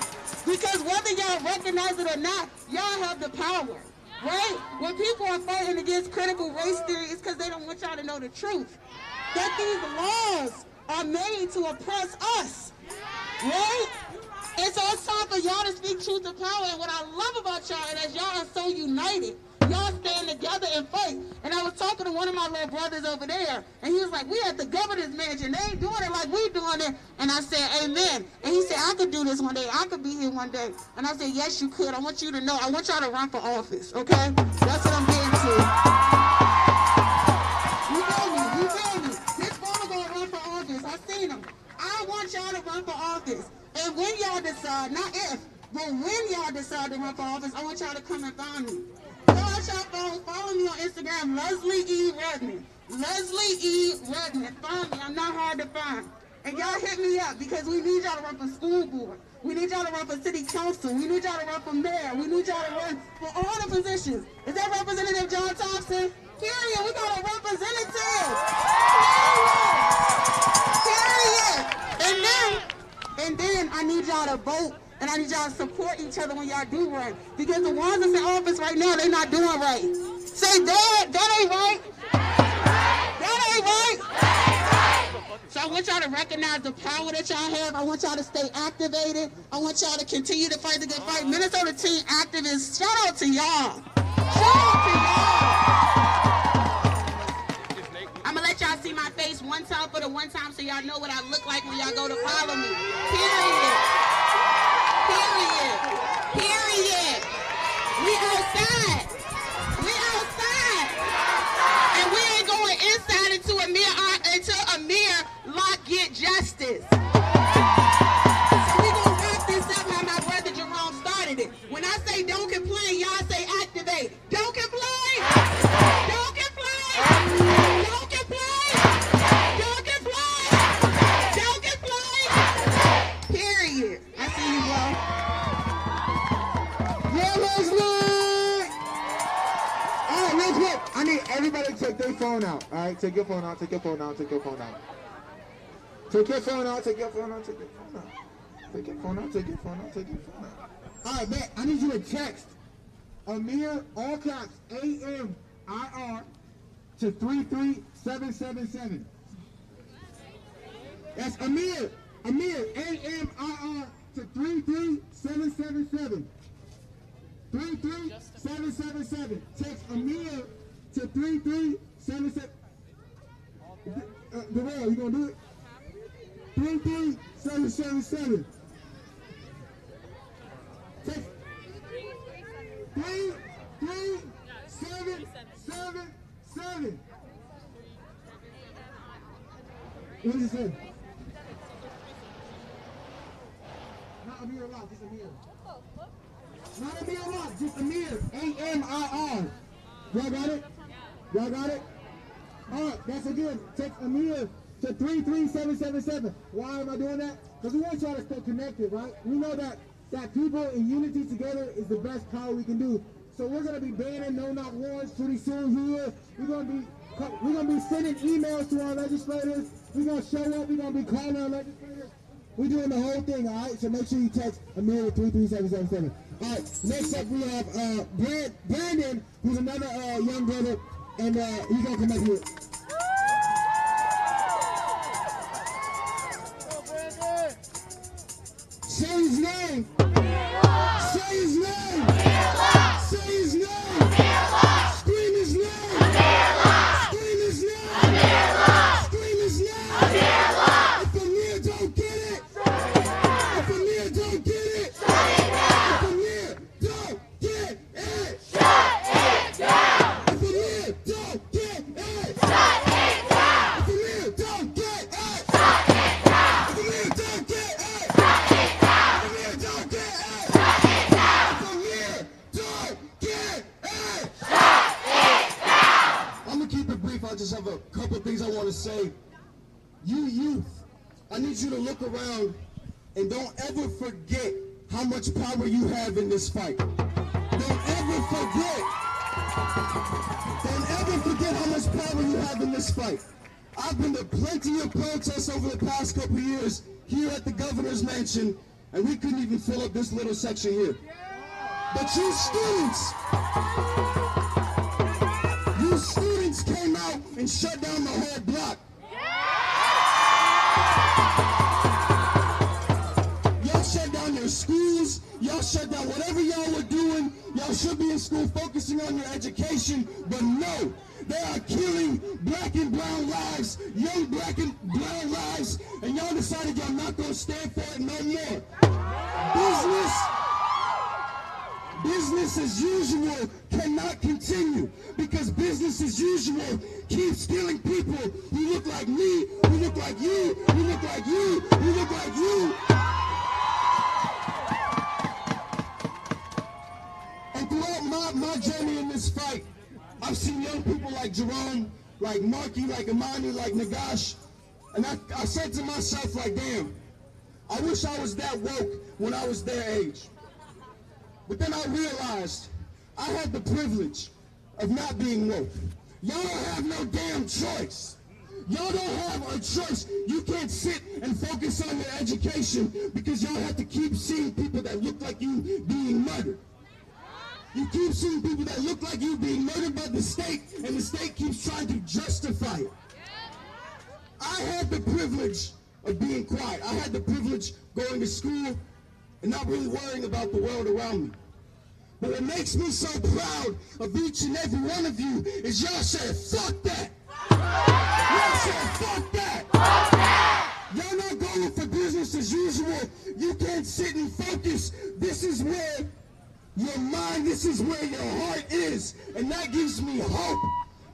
Because whether y'all recognize it or not, y'all have the power, right? When people are fighting against critical race theory, it's because they don't want y'all to know the truth. That these laws are made to oppress us, right? And so it's time for y'all to speak truth to power. And what I love about y'all is that y'all are so united. Y'all stand together and fight. And I was talking to one of my little brothers over there, and he was like, we at the governor's mansion. They ain't doing it like we doing it. And I said, amen. And he said, I could do this one day. I could be here one day. And I said, yes, you could. I want you to know. I want y'all to run for office, okay? That's what I'm getting to. You feel me? This brother gonna run for office. I seen him. I want y'all to run for office. And when y'all decide, not if, but when y'all decide to run for office, I want y'all to come and find me. Follow me on Instagram, Leslie E. Redmond. Leslie E. Redmond. Find me. I'm not hard to find. And y'all hit me up because we need y'all to run for school board. We need y'all to run for city council. We need y'all to run for mayor. We need y'all to run for all the positions. Is that Representative John Thompson? Period. We got a representative. Period. And then I need y'all to vote. And I need y'all to support each other when y'all do right. Because the ones that's in office right now, they're not doing right. Say, Dad, that ain't right. That ain't right. So I want y'all to recognize the power that y'all have. I want y'all to stay activated. I want y'all to continue to fight the good fight. Minnesota teen activists, shout out to y'all. Shout out to y'all. I'm going to let y'all see my face one time for the one time so y'all know what I look like when y'all go to follow me. Period. We outside. And we ain't going inside until Amir Locke get justice. So we gonna wrap this up how my brother Jerome started it. When I say don't complain, y'all say activate. Don't complain. Don't complain. Don't complain. Don't complain. Don't complain. Period. I see you, bro. I need everybody to take their phone out. All right, take your phone out. Take your phone out. Take your phone out. Take your phone out. Take your phone out. Take your phone out. Take your phone out. Take your phone out. Take your phone out. All right, man. I need you to text Amir, all caps, AMIR, to 33777. That's Amir, AMIR, to 33777. 33777. Text Amir to 33777. Darrell, you gonna do it? 33777. Text 33777. What does it say? Not Amir Locke, just Amir. Not Amir Locke, just Amir. AMIR. Y'all got it? Y'all got it? All right, that's again. Text Amir to 33777. Why am I doing that? Because we want y'all to stay connected, right? We know that people in unity together is the best power we can do. So we're gonna be banning no-knock warrants pretty soon here. We're gonna be sending emails to our legislators. We're gonna show up. We're gonna be calling our legislators. We're doing the whole thing, all right? So make sure you text Amir to 33777. All right, next up we have Brandon, who's another young brother, and he's gonna come up here. Say his name. Say his name. Say his name. Scream his name. Scream his name. Scream his name. If Amir don't get it. If Amir don't get it. If Amir don't get it. Shut it down. If Amir don't get it. Shut it down. If Amir don't get it. Shut it down. If Amir don't get it. Shut it down. If Amir don't get it. Shut it down. If Amir don't get it. Shut it down. I'm gonna keep it brief. I just have a couple of things I want to say. You youth, I need you to look around and don't ever forget how much power you have in this fight. Don't ever forget. Don't ever forget how much power you have in this fight. I've been to plenty of protests over the past couple of years here at the governor's mansion, and we couldn't even fill up this little section here. But you students came out and shut down the whole block. Y'all shut down your schools, y'all shut down whatever y'all were doing. Y'all should be in school focusing on your education, but no, they are killing black and brown lives, young black and brown lives, and y'all decided y'all not gonna stand for it no more. Business as usual cannot continue, because business as usual keeps killing people who look like me, who look like you, who look like you, who look like you. And throughout my journey in this fight, I've seen young people like Jerome, like Marky, like Imani, like Nagash, and I said to myself, like, damn, I wish I was that woke when I was their age. But then I realized I had the privilege of not being woke. Y'all don't have no damn choice. Y'all don't have a choice. You can't sit and focus on your education because y'all have to keep seeing people that look like you being murdered. You keep seeing people that look like you being murdered by the state, and the state keeps trying to justify it. I had the privilege of being quiet. I had the privilege going to school and not really worrying about the world around me. But what makes me so proud of each and every one of you is y'all said, fuck that. Y'all said, fuck that. Fuck that. Y'all not going for business as usual. You can't sit and focus. This is where your mind, this is where your heart is. And that gives me hope.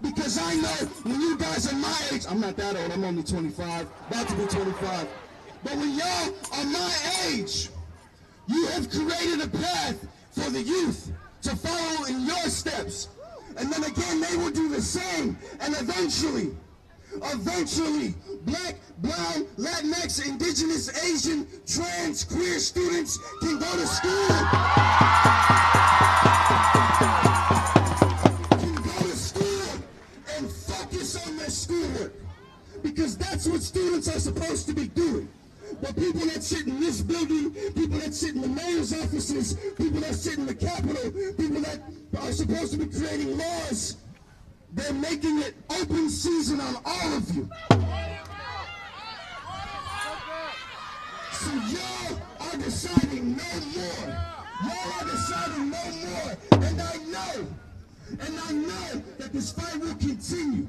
Because I know when you guys are my age, I'm not that old, I'm only 25, about to be 25. But when y'all are my age, you have created a path for the youth to follow in your steps. And then again, they will do the same. And eventually, black, brown, Latinx, indigenous, Asian, trans, queer students can go to school. Can go to school and focus on their schoolwork. Because that's what students are supposed to be doing. But people that sit in this building, people that sit in the mayor's offices, people that sit in the Capitol, people that are supposed to be creating laws, they're making it open season on all of you. So y'all are deciding no more. Y'all are deciding no more. And I know that this fight will continue.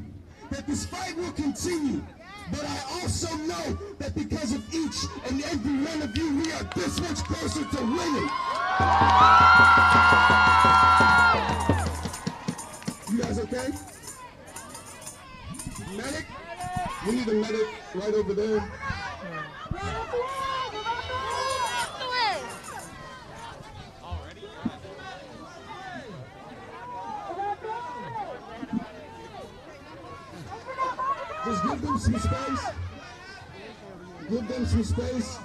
But I also know that because of each and every one of you, we are this much closer to winning. You guys okay? Medic? We need a medic right over there. Just give them some space. Give them some space.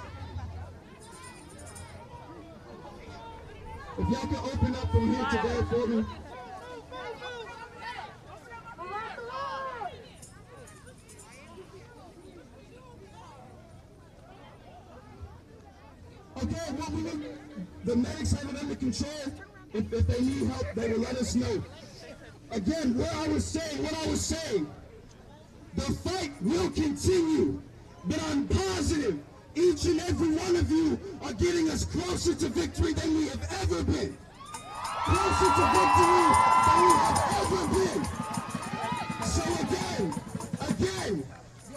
If y'all can open up from here to there for me. Okay, well, the medics have it under control. If they need help, they will let us know. Again, what I was saying, the fight will continue, but I'm positive Each and every one of you are getting us closer to victory than we have ever been. Closer to victory than we have ever been. So again,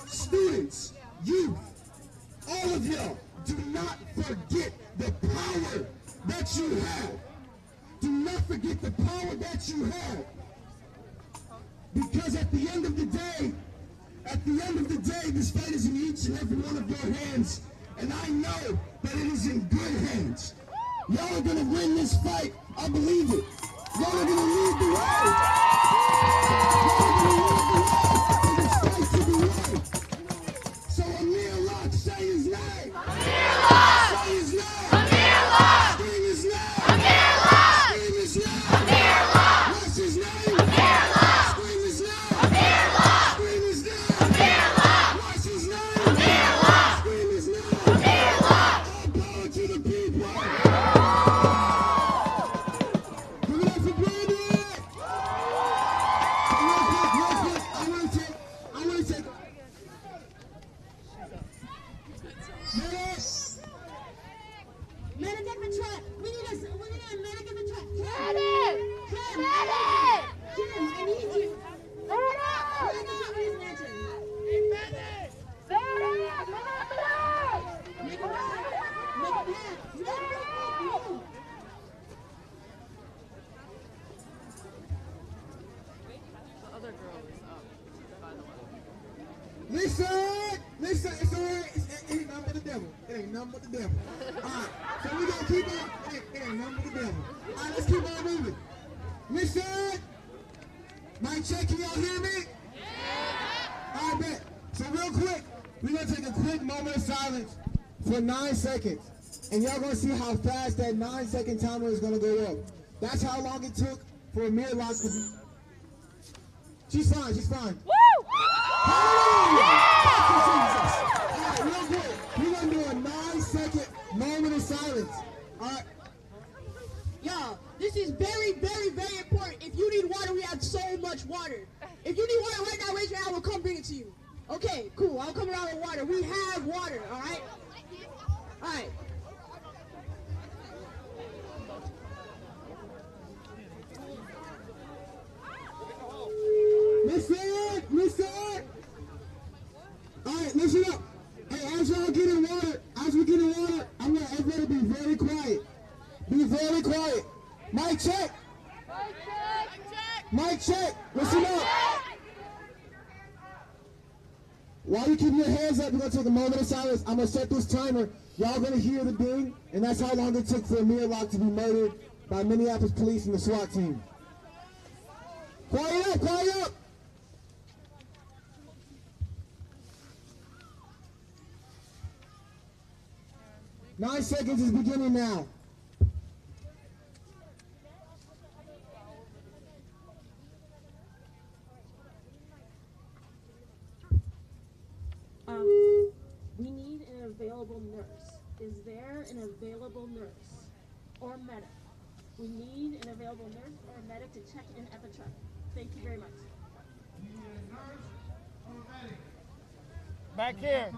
students, youth, all of y'all, do not forget the power that you have. Do not forget the power that you have. Because at the end of the day, this fight is in each and every one of your hands. And I know that it is in good hands. Y'all are going to win this fight. I believe it. Y'all are going to lead the way. Y'all are going to lead the way for this fight to be won. So Amir Locke, say his name. Amir Locke. Say his name. Amir Locke. Scream his name. Amir Locke. Scream his name. Amir Locke. What's his name? Amir Locke. Scream his name. Amir Locke. Scream his name. Amir Locke. What's his name? Amir Locke. Scream his name. Amir Locke. All power to the people. Give it up for Brandon. Real quick, I want to take. Medic in the truck. We need a medic in the truck. Medic! Medic! Kim, I need you. Medic! Please mention. Hey, medic! Medic! Make a pass. Make a pass. Move. The other girl is up, by the way. Listen, it's alright. It ain't nothing but the devil. It ain't nothing but the devil. Alright, so we gonna keep on. It ain't nothing but the devil. Alright, let's keep on moving. Listen, mic check, can y'all hear me? Yeah. Alright, bet. So real quick, we're gonna take a quick moment of silence for 9 seconds. And y'all gonna see how fast that 9-second timer is gonna go up. That's how long it took for Amir Locke to be. She's fine. Woo! Hallelujah! Alright, real quick. We're gonna do a 9-second moment of silence. Alright. Y'all, this is very, very, very important. If you need water, we have so much water. If you need water right now, raise your hand, we'll come bring it to you. Okay, cool. I'll come around with water. We have water, alright? Alright. Listen! Alright, listen up. Hey, as y'all getting water, I'm gonna everybody be very quiet. Be very quiet. Mic check. Mic check. Listen up. While you keep your hands up, we're gonna take a moment of silence. I'm gonna set this timer. Y'all gonna hear the ding, and that's how long it took for Amir Locke to be murdered by Minneapolis police and the SWAT team. Quiet up! 9 seconds is beginning now. We need an available nurse. Is there an available nurse or medic? We need an available nurse or medic to check in at the truck. Thank you very much. Back here.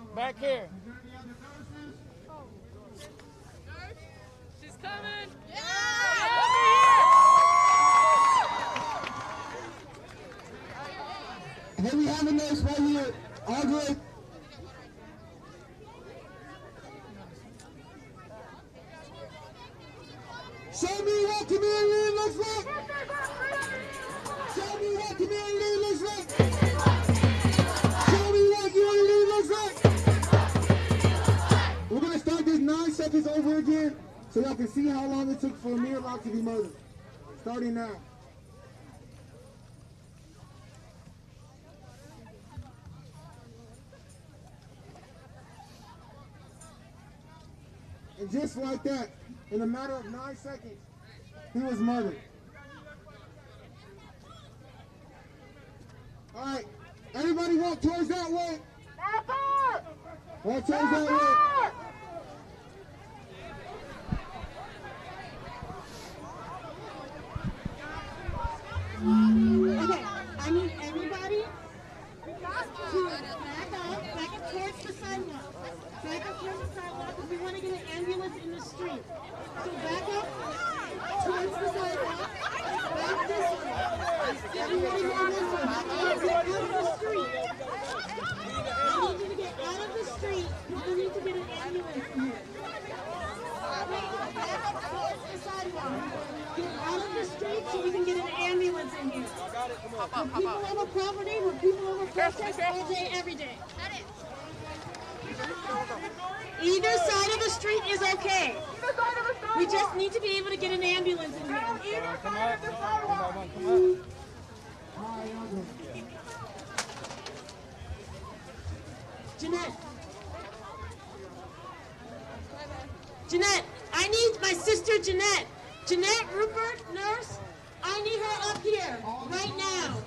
She's coming. Hey, we have a nurse right here. All good. Show me what community looks like. Show me what community looks like. Show me what unity looks like. We're going to start this 9 seconds over again so y'all can see how long it took for Amir Locke to be murdered. Starting now. And just like that, in a matter of 9 seconds, he was murdered. All right, everybody walk towards that way. Walk towards that way. Okay, I need everybody to back up towards the sidewalk. Back up towards the ambulance in the street. So back up towards the sidewalk. Back this way. Everybody go this way. Get out of the street. I need you to get out of the street. People need to get an ambulance in here. Back up towards the sidewalk. Get out of the street so we can get an ambulance in here. We're people over property, we're people over protest all day, every day. Either side of the street is okay. We just need to be able to get an ambulance in here. Either side of the sidewalk. Jeanette, I need my sister Jeanette. Jeanette Rupert, nurse, I need her up here right now.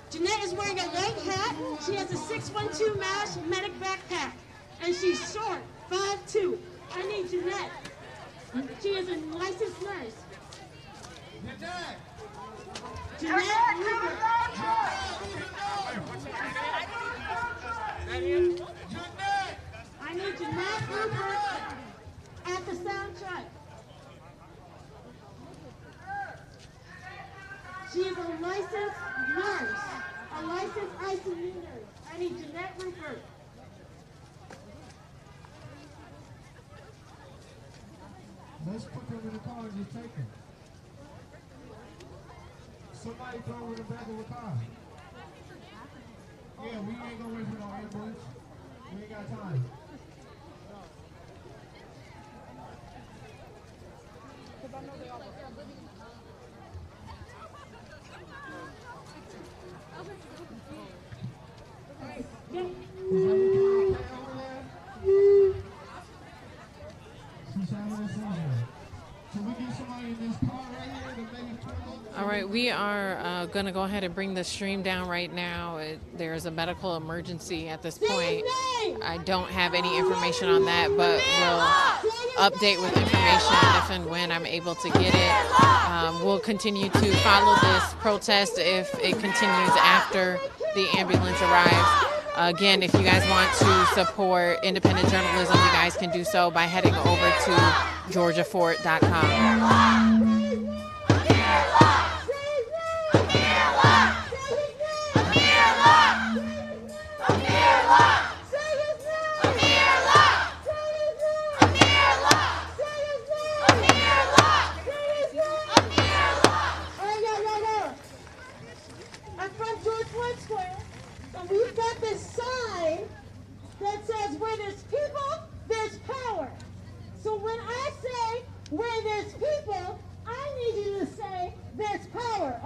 Jeanette is wearing a white hat. She has a 612 MASH medic backpack. And she's short, 5'2". I need Jeanette. She is a licensed nurse. Jeanette Rupert. I need Jeanette Rupert at the sound truck. She is a licensed nurse, a licensed ICU nurse. I need Jeanette Rupert. Let's put them in the car and just take them. Somebody throw them in the back of the car. Yeah, we ain't gonna wait for no ambulance. We ain't got time. All right, we are going to go ahead and bring the stream down right now. There's a medical emergency at this point. I don't have any information on that, but we'll update with information if and when I'm able to get it. We'll continue to follow this protest if it continues after the ambulance arrives. Again, if you guys want to support independent journalism, you guys can do so by heading over to georgiafort.com. We've got this sign that says where there's people, there's power. So when I say where there's people, I need you to say there's power,